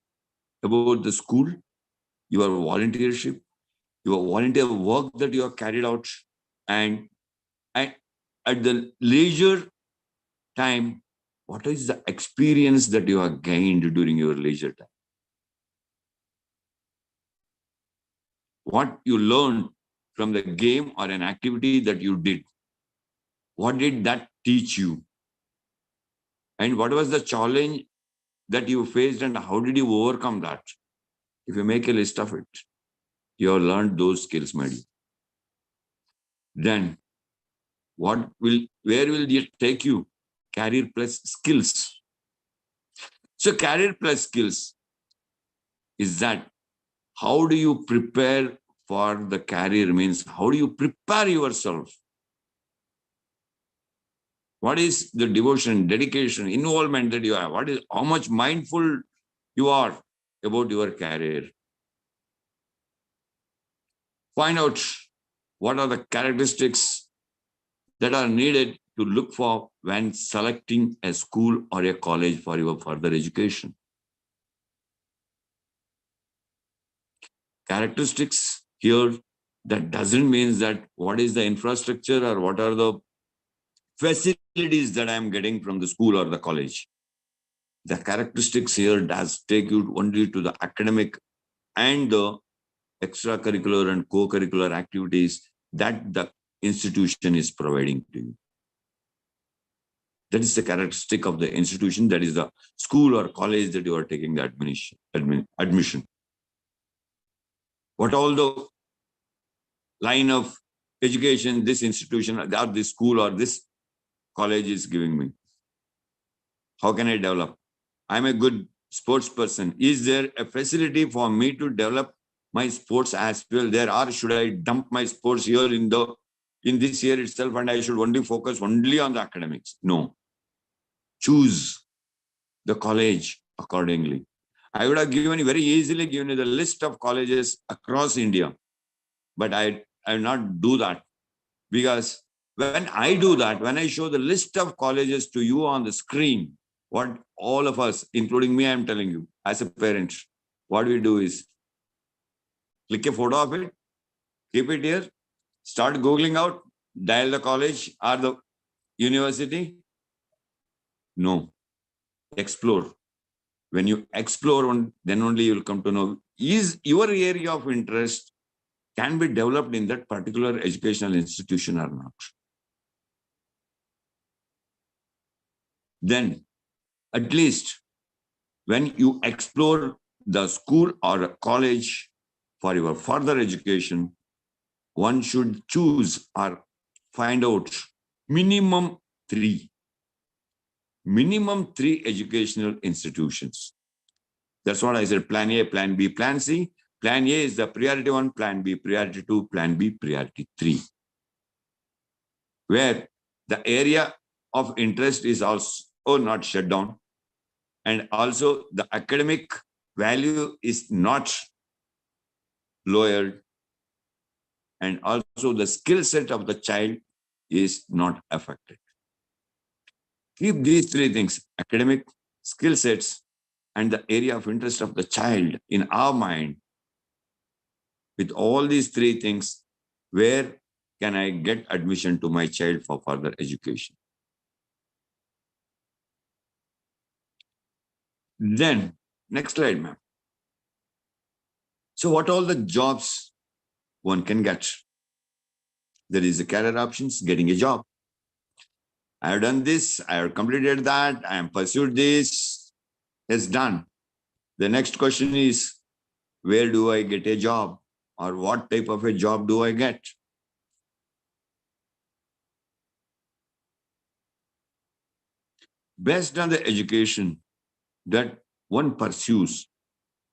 about the school, your volunteership, your volunteer work that you have carried out, and at the leisure time, what is the experience that you have gained during your leisure time? What you learned from the game or an activity that you did. What did that teach you? And what was the challenge that you faced and how did you overcome that? If you make a list of it, you have learned those skills, my dear. Then where will it take you? Career plus skills. So career plus skills is that how do you prepare for the career, means how do you prepare yourself? What is the devotion, dedication, involvement that you have? What is how much mindful you are about your career? Find out what are the characteristics that are needed to look for when selecting a school or a college for your further education. Characteristics here, that doesn't mean that what is the infrastructure or what are the facilities that I'm getting from the school or the college. The characteristics here does take you only to the academic and the extracurricular and co-curricular activities that the institution is providing to you. That is the characteristic of the institution, that is the school or college that you are taking the admission. What all the line of education this institution or this school or this college is giving me? How can I develop? I'm a good sports person. Is there a facility for me to develop my sports as well there, or should I dump my sports here in this year itself and I should only focus only on the academics? No. Choose the college accordingly. I would have given you very easily given you the list of colleges across India. But I will not do that, because when I do that, when I show the list of colleges to you on the screen, what all of us, including me, I'm telling you, as a parent, what we do is click a photo of it, keep it here, start Googling out, dial the college or the university. No, explore. When you explore, then only you will come to know, is your area of interest can be developed in that particular educational institution or not. Then, at least when you explore the school or a college for your further education, one should choose or find out minimum three educational institutions. That's what I said, plan A, plan B, plan C. Plan A is the priority 1, plan B, priority 2, plan B, priority 3. Where the area of interest is also not shut down. And also the academic value is not lowered. And also the skill set of the child is not affected. Keep these 3 things, academic, skill sets, and the area of interest of the child in our mind. With all these 3 things, where can I get admission to my child for further education? Then, next slide, ma'am. So what all the jobs one can get? There is a career options, getting a job. I have done this, I have completed that, I have pursued this, it's done. The next question is, where do I get a job? Or what type of a job do I get? Based on the education that one pursues,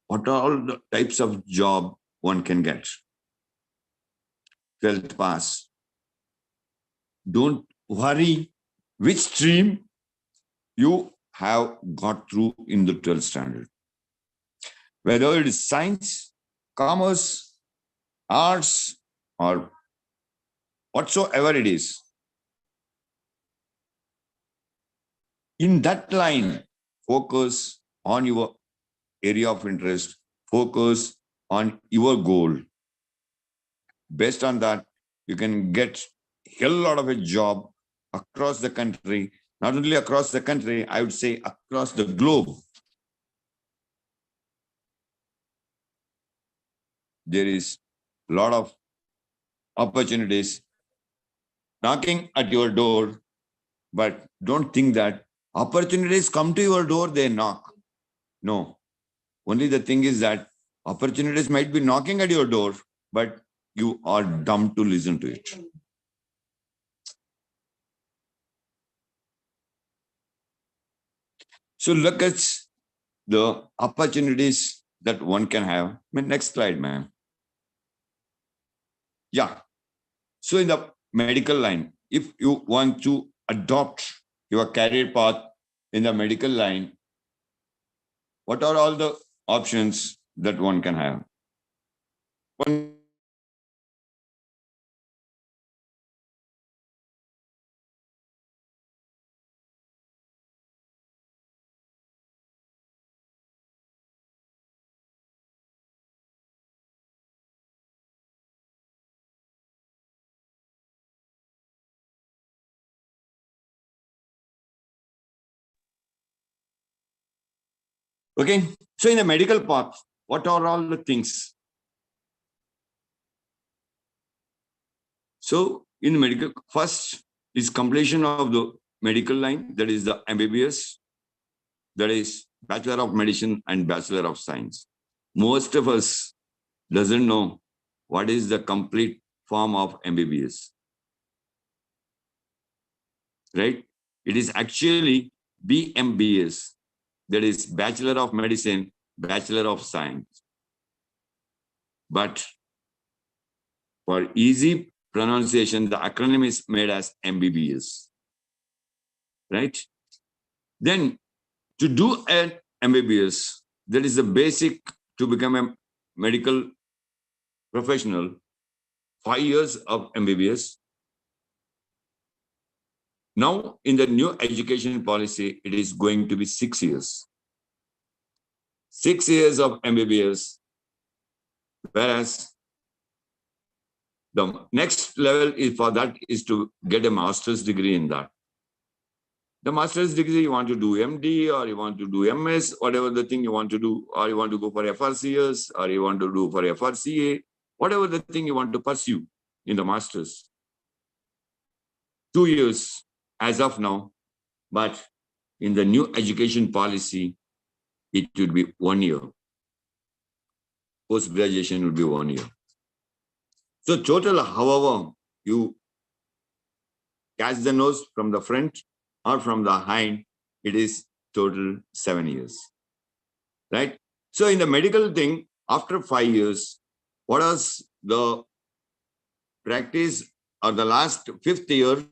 what are all the types of job one can get? 12th pass. Don't worry which stream you have got through in the 12th standard. Whether it is science, commerce, arts, or whatsoever it is. In that line, focus on your area of interest, focus on your goal. Based on that, you can get a hell lot of a job across the country, not only across the country, I would say across the globe. There is a lot of opportunities knocking at your door, but don't think that opportunities come to your door, they knock. No, only the thing is that opportunities might be knocking at your door, but you are dumb to listen to it. So look at the opportunities that one can have. Next slide, ma'am. Yeah. So in the medical line, if you want to adopt your career path in the medical line, what are all the options that one can have? One Okay, so in the medical path, what are all the things? So in medical, first is completion of the medical line, that is the MBBS, that is Bachelor of Medicine and Bachelor of Science. Most of us doesn't know what is the complete form of MBBS, right? It is actually BMBS, that is Bachelor of Medicine, Bachelor of Science. But for easy pronunciation, the acronym is made as MBBS, right? Then to do an MBBS, That is the basic to become a medical professional. 5 years of MBBS. Now, in the new education policy, it is going to be 6 years. 6 years of MBBS, whereas the next level is for that is to get a master's degree in that. The master's degree, you want to do MD or you want to do MS, whatever the thing you want to do, or you want to go for FRCS or you want to do for FRCA, whatever the thing you want to pursue in the master's. 2 years as of now, but in the new education policy, it would be 1 year. Post-graduation would be 1 year. So total, however, you catch the nose from the front or from the hind, it is total 7 years, right? So in the medical thing, after 5 years, what is the practice or the last 5th year?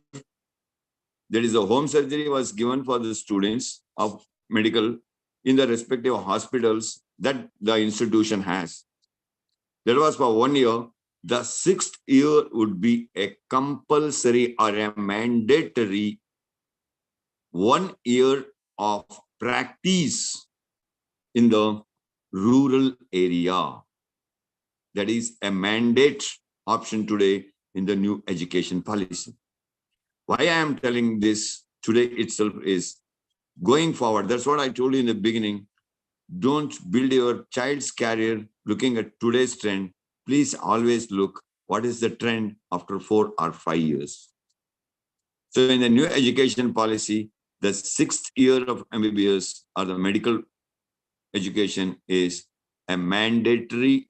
There is a home surgery was given for the students of medical in the respective hospitals that the institution has. That was for 1 year. The 6th year would be a compulsory or a mandatory 1 year of practice in the rural area. That is a mandate option today in the new education policy. Why I am telling this today itself is going forward. That's what I told you in the beginning. Don't build your child's career looking at today's trend. Please always look what is the trend after 4 or 5 years. So in the new education policy, the 6th year of MBBS or the medical education is a mandatory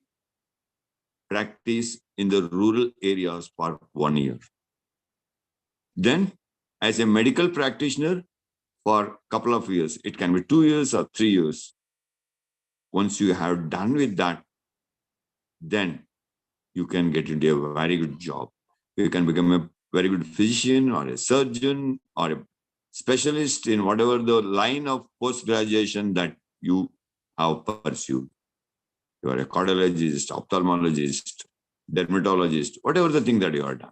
practice in the rural areas for 1 year. Then as a medical practitioner for a couple of years, it can be 2 years or 3 years. Once you have done with that, then you can get into a very good job. You can become a very good physician or a surgeon or a specialist in whatever the line of post-graduation that you have pursued. You are a cardiologist, ophthalmologist, dermatologist, whatever the thing that you are done.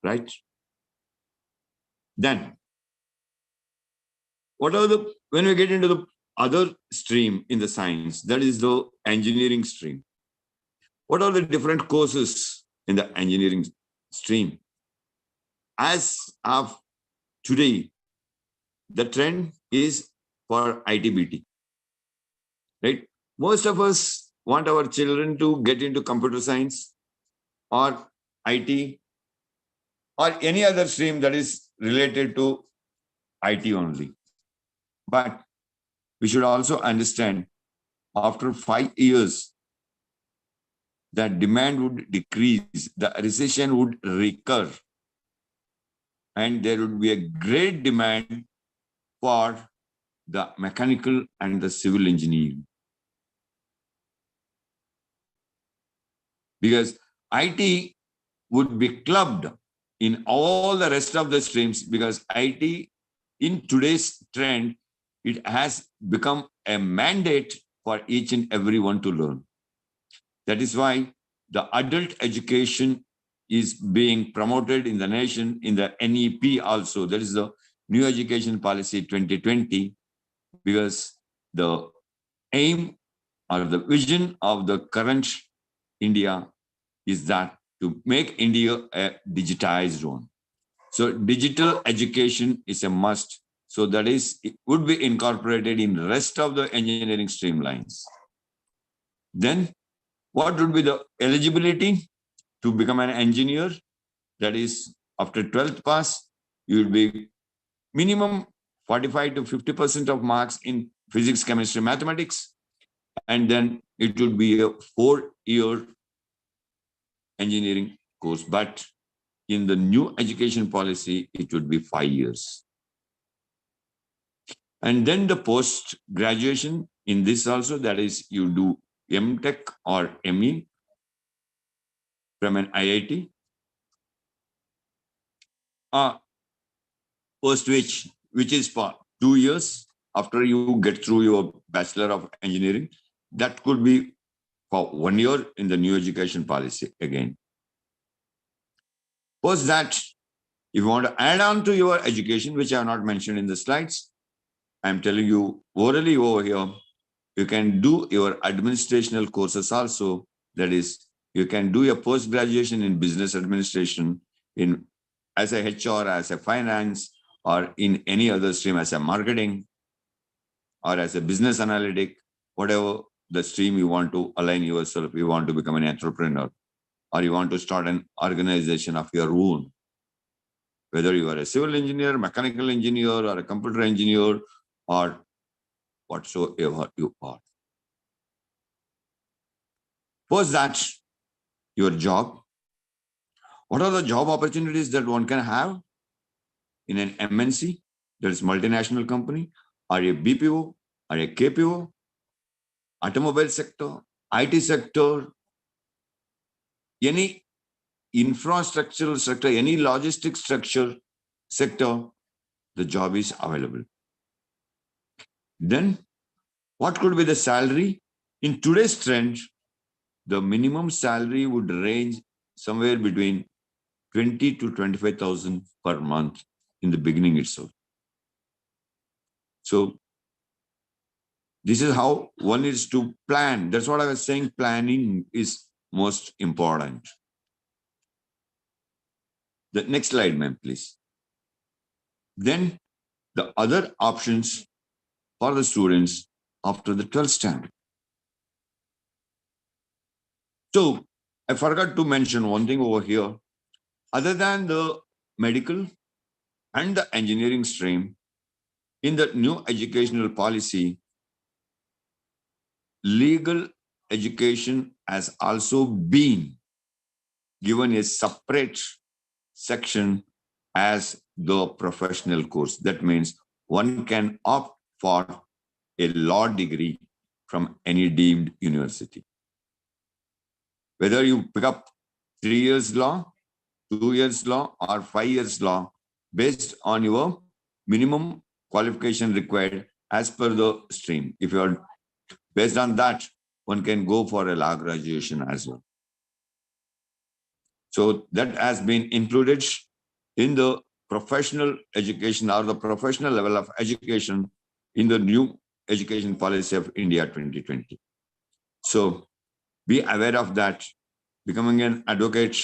Right? Then, when we get into the other stream in the science, that is the engineering stream. What are the different courses in the engineering stream? As of today, the trend is for ITBT, right? Most of us want our children to get into computer science or IT or any other stream that is related to IT only. But we should also understand after 5 years, the demand would decrease, the recession would recur, and there would be a great demand for the mechanical and the civil engineering. Because IT would be clubbed in all the rest of the streams, because IT in today's trend, it has become a mandate for each and everyone to learn. That is why the adult education is being promoted in the nation in the NEP also. That is the New Education Policy 2020, because the aim or the vision of the current India is that to make India a digitized one. So digital education is a must. So that is, it would be incorporated in the rest of the engineering streamlines. Then what would be the eligibility to become an engineer? That is, after 12th pass, you will be minimum 45 to 50% of marks in physics, chemistry, mathematics. And then it would be a 4-year engineering course. But in the new education policy, it would be 5 years. And then the post-graduation in this also, that is, you do MTech or ME from an IIT. Post which is for 2 years after you get through your Bachelor of Engineering, that could be for 1 year in the new education policy again. Post that, if you want to add on to your education, which I have not mentioned in the slides, I'm telling you orally over here, you can do your administrational courses also. That is, you can do your post-graduation in business administration, in as a HR, as a finance, or in any other stream as a marketing, or as a business analytic, whatever the stream you want to align yourself, you want to become an entrepreneur, or you want to start an organization of your own. Whether you are a civil engineer, mechanical engineer, or a computer engineer, or whatsoever you are. Post that, your job. What are the job opportunities that one can have in an MNC, that is multinational company, or a BPO, or a KPO, automobile sector, IT sector, any infrastructural sector, any logistics structure sector, the job is available. Then, what could be the salary? In today's trend, the minimum salary would range somewhere between 20 to 25,000 per month in the beginning itself. So this is how one is to plan. That's what I was saying. Planning is most important. The next slide, ma'am, please. Then the other options for the students after the 12th standard. So I forgot to mention one thing over here. Other than the medical and the engineering stream, in the new educational policy, legal education has also been given a separate section as the professional course. That means one can opt for a law degree from any deemed university. Whether you pick up 3 years law, 2 years law, or 5 years law, based on your minimum qualification required as per the stream. If you are based on that, one can go for a law graduation as well. So that has been included in the professional education or the professional level of education in the new education policy of India 2020. So be aware of that. Becoming an advocate,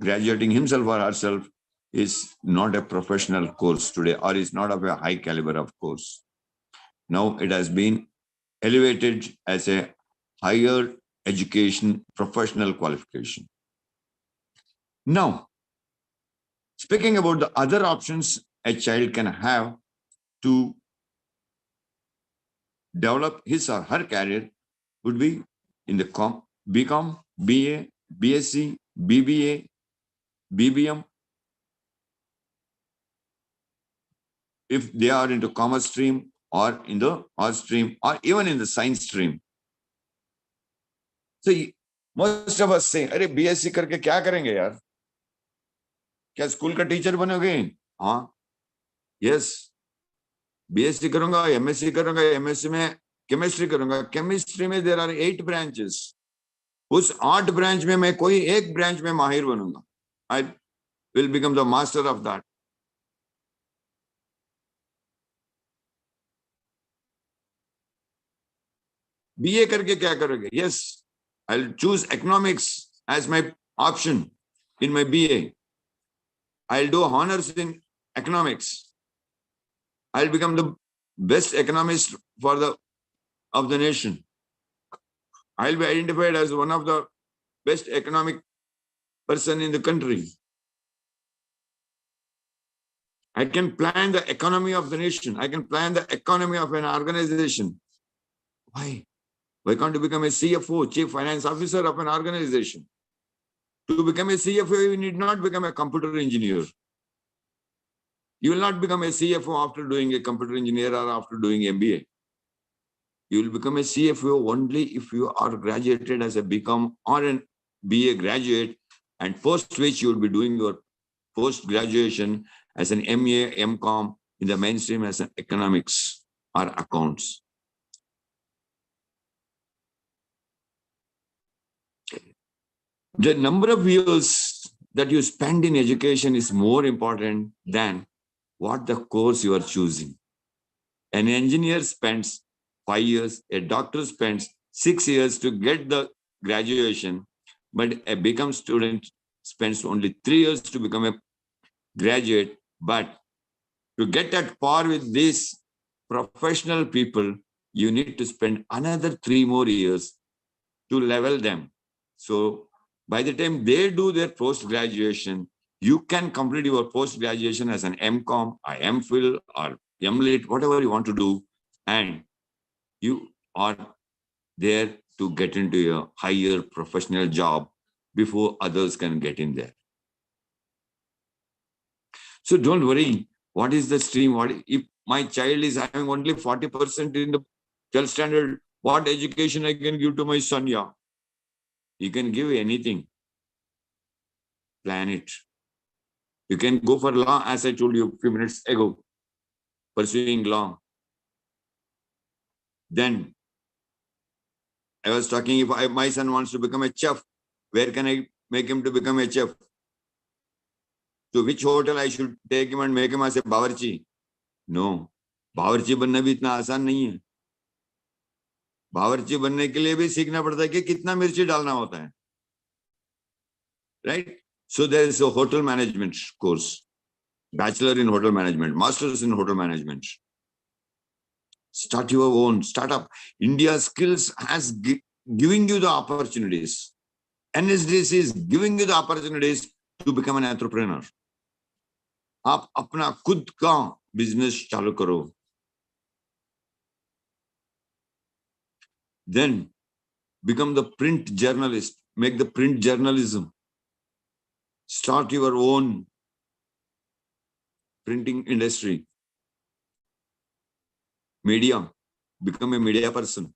graduating himself or herself is not a professional course today, or is not of a high caliber of course. Now it has been elevated as a higher education professional qualification. Now, speaking about the other options a child can have to develop his or her career would be in the BCom, BA, BSc, BBA, BBM. If they are into commerce stream or in the art stream or even in the science stream. So most of us say, अरे BSc करके क्या करेंगे यार? क्या school का teacher बनोगे? हाँ, yes. BSc करूंगा, MSc करूंगा, MSc में केमिस्ट्री करूंगा. केमिस्ट्री में there are 8 branches. उस 8 ब्रांच में मैं कोई एक ब्रांच में माहिर बनूंगा. I will become the master of that. BA करके क्या करोगे? Yes, I'll choose economics as my option in my BA. I'll do honors in economics. I'll become the best economist of the nation. I'll be identified as one of the best economic person in the country. I can plan the economy of the nation. I can plan the economy of an organization. Why? Why can't you become a CFO, Chief Finance Officer of an organization? To become a CFO, you need not become a computer engineer. You will not become a CFO after doing a computer engineer or after doing MBA. You will become a CFO only if you are graduated as a BCom or an BA graduate, and post which you will be doing your post-graduation as an MA, MCom in the mainstream as an economics or accounts. The number of years that you spend in education is more important than what the course you are choosing. An engineer spends 5 years, a doctor spends 6 years to get the graduation, but a become student spends only 3 years to become a graduate. But to get at par with these professional people, you need to spend another 3 more years to level them. So by the time they do their post-graduation, you can complete your post-graduation as an MCom, or MPhil, or MLit, whatever you want to do, and you are there to get into a higher professional job before others can get in there. So don't worry, what is the stream? What if my child is having only 40% in the 12th standard, what education I can give to my son? Yeah, you can give anything. Plan it. You can go for law, as I told you a few minutes ago, pursuing law. Then I was talking, if my son wants to become a chef, where can I make him to become a chef? To which hotel I should take him and make him as a bawarchi? No. बावर्ची बनना भी इतना आसान नहीं है. बावर्ची बनने के लिए भी सीखना पड़ता है कि कितना मिर्ची डालना होता है. Right? So there is a hotel management course, bachelor in hotel management, masters in hotel management. Start your own startup. India Skills has giving you the opportunities. NSDC is giving you the opportunities to become an entrepreneur. आप अपना खुद का business चालू करो. Then become the print journalist. Make the print journalism. Start your own printing industry. Media. Become a media person.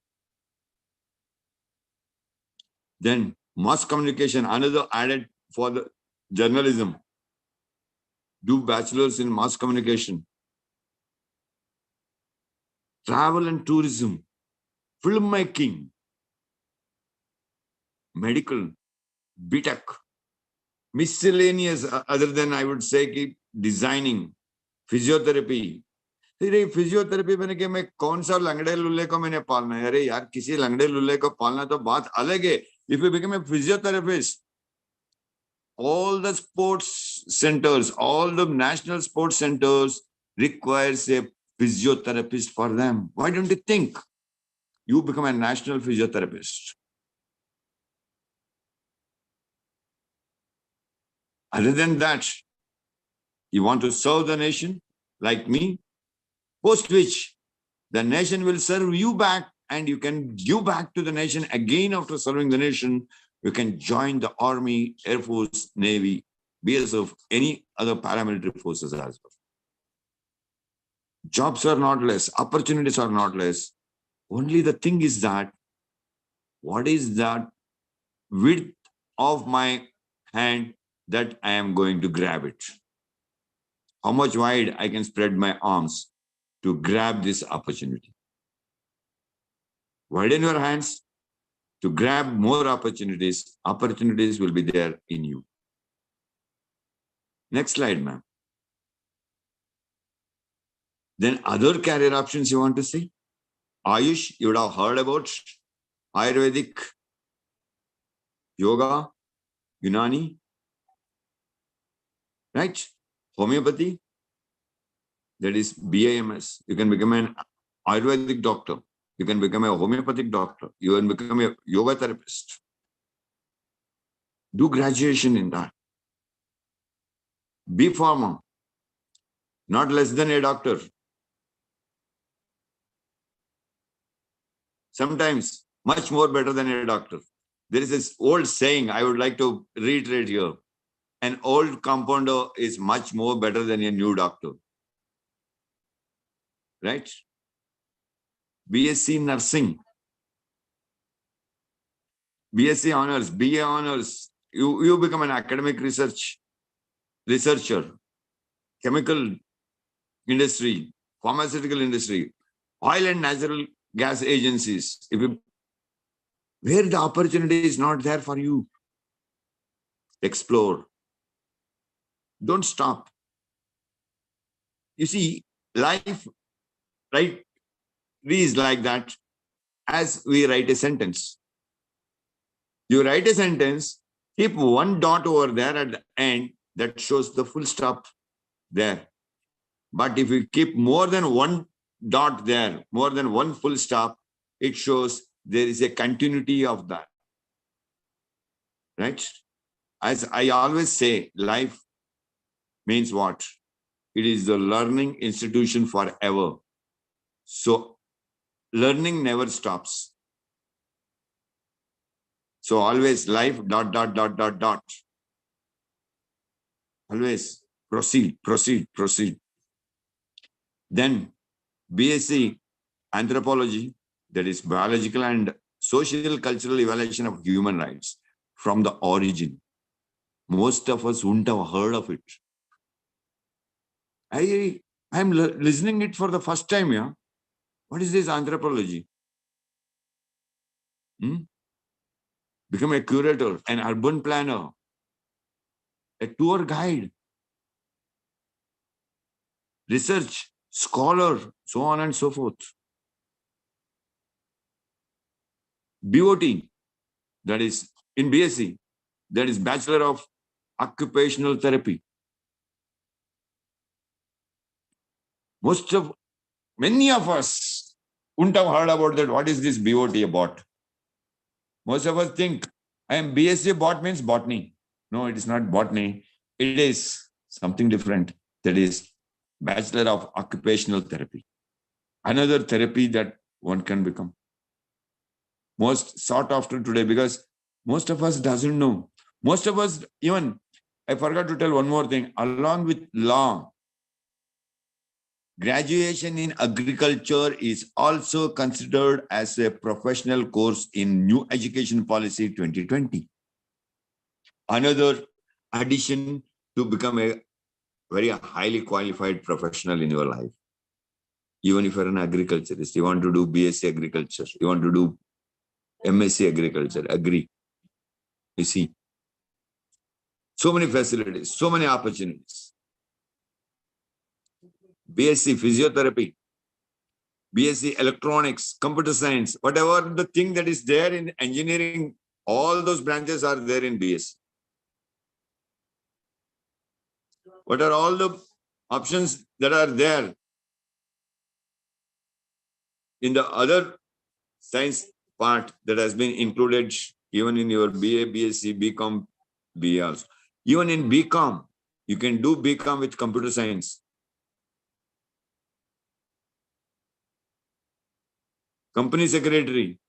Then mass communication, another added for the journalism. Do bachelors in mass communication. Travel and tourism. Filmmaking. Medical. BTech. Miscellaneous, other than I would say designing. Physiotherapy. अरे physiotherapy मैंने कि मैं कौन सा लंगड़े लुल्ले को मैंने पालना है. अरे यार किसी लंगड़े लुल्ले को पालना तो बात अलग है. If you become a physiotherapist, all the sports centers, all the national sports centers requires a physiotherapist for them. Why don't you think you become a national physiotherapist? Other than that, you want to serve the nation like me, post which the nation will serve you back and you can give back to the nation again after serving the nation. You can join the Army, Air Force, Navy, BSF, any other paramilitary forces as well. Jobs are not less, opportunities are not less. Only the thing is that, what is that width of my hand that I am going to grab it? How much wide I can spread my arms to grab this opportunity? Widen your hands to grab more opportunities. Opportunities will be there in you. Next slide, ma'am. Then other career options you want to see? Ayush, you would have heard about Ayurvedic, Yoga, Unani, right? Homeopathy, that is BAMS. You can become an Ayurvedic doctor. You can become a homeopathic doctor. You can become a yoga therapist. Do graduation in that. Be pharma, not less than a doctor. Sometimes much more better than a doctor. There is this old saying I would like to reiterate here. An old compounder is much more better than a new doctor. Right? BSc nursing, BSc honors, BA honors. You become an academic researcher, chemical industry, pharmaceutical industry. oil and natural gas agencies. Where the opportunity is not there for you, explore. Don't stop. You see, life, right, is like that as we write a sentence. You write a sentence, keep one dot over there at the end that shows the full stop there. But if you keep more than one dot there, more than one full stop, it shows there is a continuity of that. Right? As I always say, life means what? It is the learning institution forever. So learning never stops. So always life dot, dot, dot, dot, dot. Always proceed, proceed, proceed. Then BSc Anthropology, that is biological and social cultural evaluation of human rights from the origin. Most of us wouldn't have heard of it. I'm listening it for the first time. Yeah, what is this anthropology? Become a curator, an urban planner, a tour guide, research scholar, so on and so forth. BOT, that is in BSc, that is Bachelor of Occupational Therapy. Many of us wouldn't have heard about that. What is this BOT about? Most of us think I am BSc bot means botany. No, it is not botany. It is something different. That is Bachelor of Occupational Therapy. Another therapy that one can become. Most sought after today because most of us doesn't know. Most of us, even, I forgot to tell one more thing. Along with law, graduation in agriculture is also considered as a professional course in New Education Policy 2020. Another addition to become a very highly qualified professional in your life. Even if you're an agriculturist, you want to do BSc Agriculture, you want to do MSc Agriculture, agree. You see, so many facilities, so many opportunities. BSc Physiotherapy, BSc Electronics, Computer Science, whatever the thing that is there in engineering, all those branches are there in BSc. What are all the options that are there in the other science part that has been included even in your BA, BSc, BCom, BA also. Even in BCom, you can do BCom with computer science. Company secretary.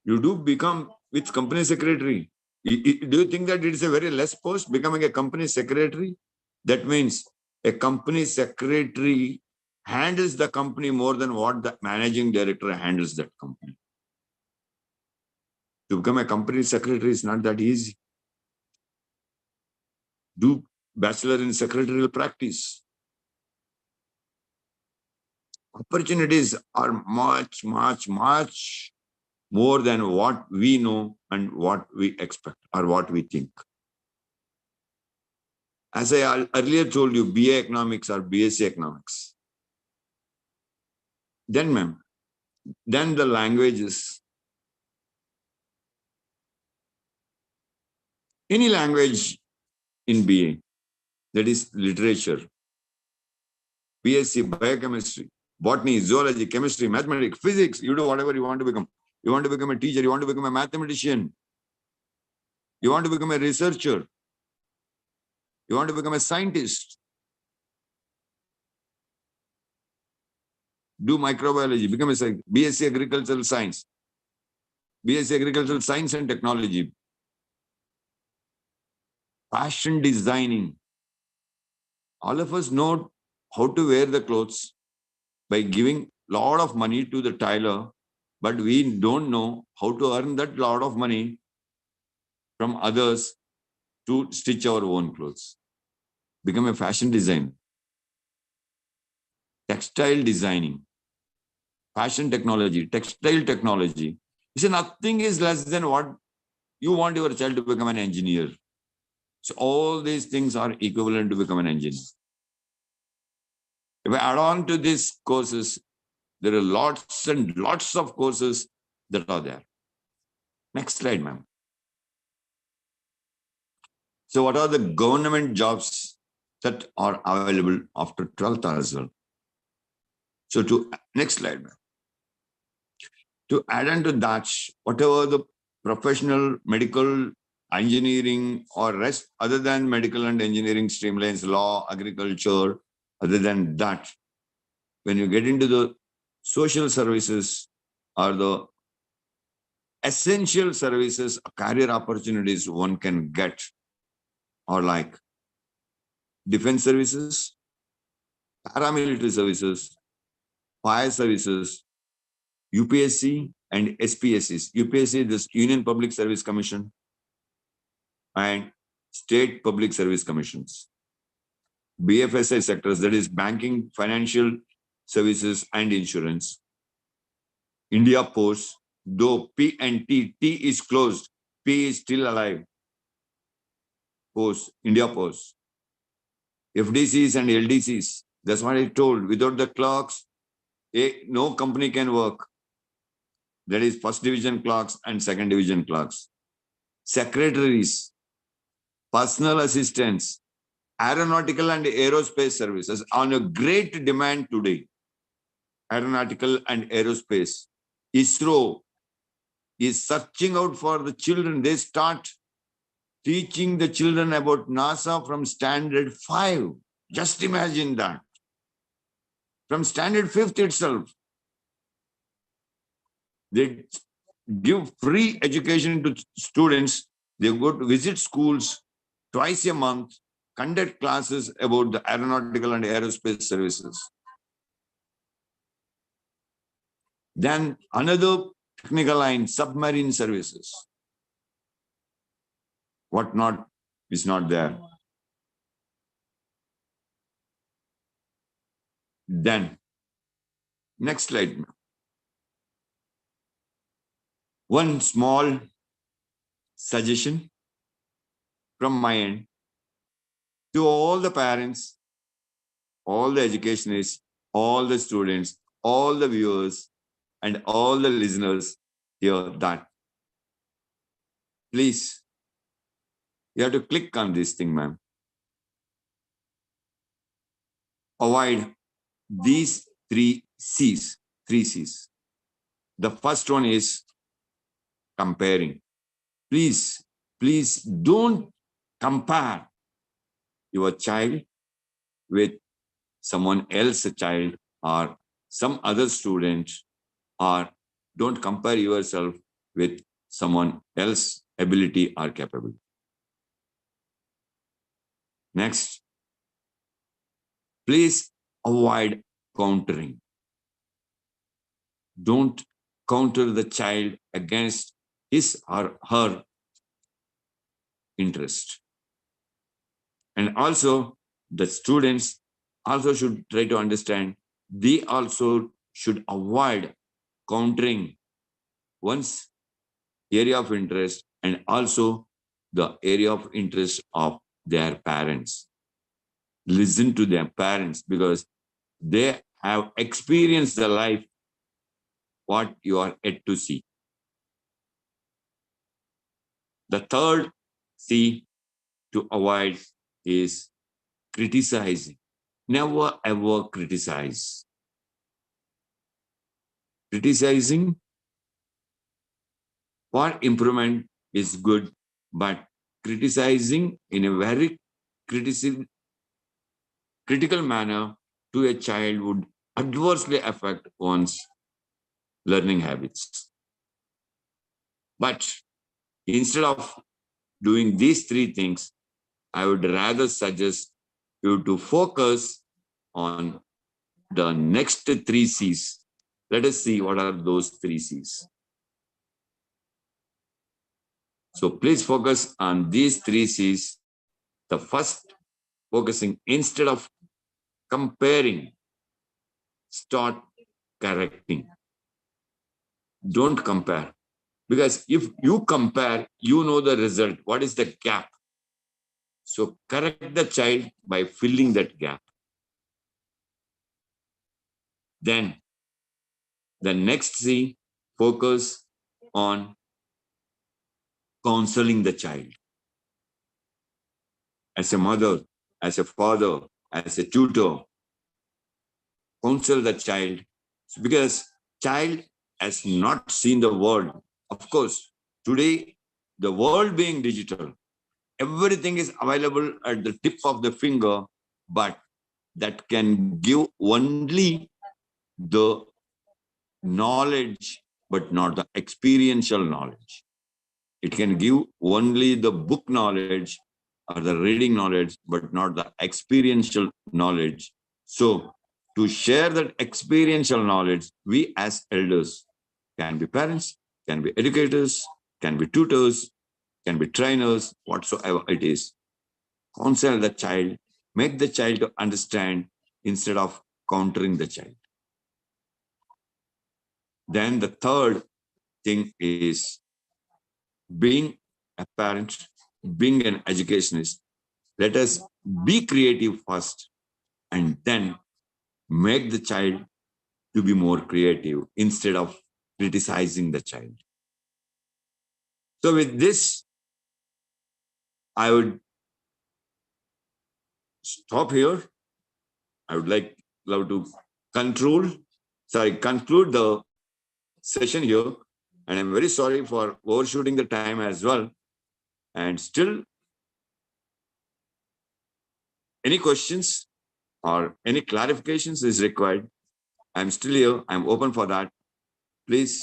You do become with company secretary. Do you think that it is a very less post, becoming a company secretary? That means a company secretary handles the company more than what the managing director handles that company. To become a company secretary is not that easy. Do bachelor in secretarial practice. Opportunities are much, much, much more than what we know and what we expect or what we think. As I earlier told you, BA Economics or BSc Economics. Then, then the languages. Any language in BA, that is literature, BSc Biochemistry, Botany, Zoology, Chemistry, Mathematics, Physics, you do whatever you want to become. You want to become a teacher, you want to become a mathematician, you want to become a researcher, you want to become a scientist, do microbiology, become a BSc Agricultural Science, BSc Agricultural Science and Technology, fashion designing. All of us know how to wear the clothes by giving a lot of money to the tailor, but we don't know how to earn that lot of money from others to stitch our own clothes. Become a fashion designer. Textile designing. fashion technology, textile technology. You see, nothing is less than what you want your child to become an engineer. So all these things are equivalent to become an engineer. If I add on to these courses, there are lots and lots of courses that are there. Next slide, ma'am. So what are the government jobs that are available after 12th as well? So next slide, ma'am. To add on to that, whatever the professional, medical, engineering, or rest other than medical and engineering streamlines, law, agriculture, other than that, when you get into the social services or the essential services, career opportunities one can get are like defense services, paramilitary services, fire services, UPSC and SPSCs. UPSC, this Union Public Service Commission, and state public service commissions. BFSI sectors, that is banking, financial services, and insurance. India Post, though P and T is closed, P is still alive. Post, India Post. FDCs and LDCs, that's what I told. Without the clerks, no company can work. That is first division clerks and second division clerks. Secretaries, personal assistants, aeronautical and aerospace services on a great demand today. Aeronautical and aerospace. ISRO is searching out for the children. They start teaching the children about NASA from standard 5. Just imagine that. From standard 5th itself. They give free education to students. They go to visit schools twice a month, conduct classes about the aeronautical and aerospace services. Then another technical line, submarine services. What not is not there. Then, next slide. One small suggestion from my end to all the parents, all the educationists, all the students, all the viewers, and all the listeners here that please, you have to click on this thing, ma'am. Avoid these three C's. The first one is comparing. Please don't compare your child with someone else's child or some other student, or don't compare yourself with someone else's ability or capability. Next, please avoid countering. Don't counter the child against his or her interest. And also, the students also should try to understand, they also should avoid countering one's area of interest and also the area of interest of their parents. Listen to their parents because they have experienced the life what you are yet to see. The third C to avoid is criticizing. Never ever criticize. Criticizing for improvement is good, but criticizing in a very critical manner to a child would adversely affect one's learning habits. But instead of doing these three things, I would rather suggest you to focus on the next three C's. Let us see what are those three C's. So please focus on these three C's. The first, focusing instead of comparing, start correcting. don't compare. Because if you compare, you know the result. What is the gap? So correct the child by filling that gap. Then the next C, focus on counseling the child. As a mother, as a father, as a tutor, counsel the child, because child has not seen the world. Of course, today, the world being digital, everything is available at the tip of the finger, but that can give only the knowledge, but not the experiential knowledge. It can give only the book knowledge or the reading knowledge, but not the experiential knowledge. So, to share that experiential knowledge, we as elders can be parents, can be educators, can be tutors, can be trainers, whatsoever it is. Counsel the child, make the child to understand instead of countering the child. Then the third thing is being a parent, being an educationist. Let us be creative first and then make the child to be more creative instead of criticizing the child. So with this, I would stop here. I would love to conclude the session here. And I'm very sorry for overshooting the time as well. And still, any questions or any clarifications is required. I'm still here. I'm open for that. Please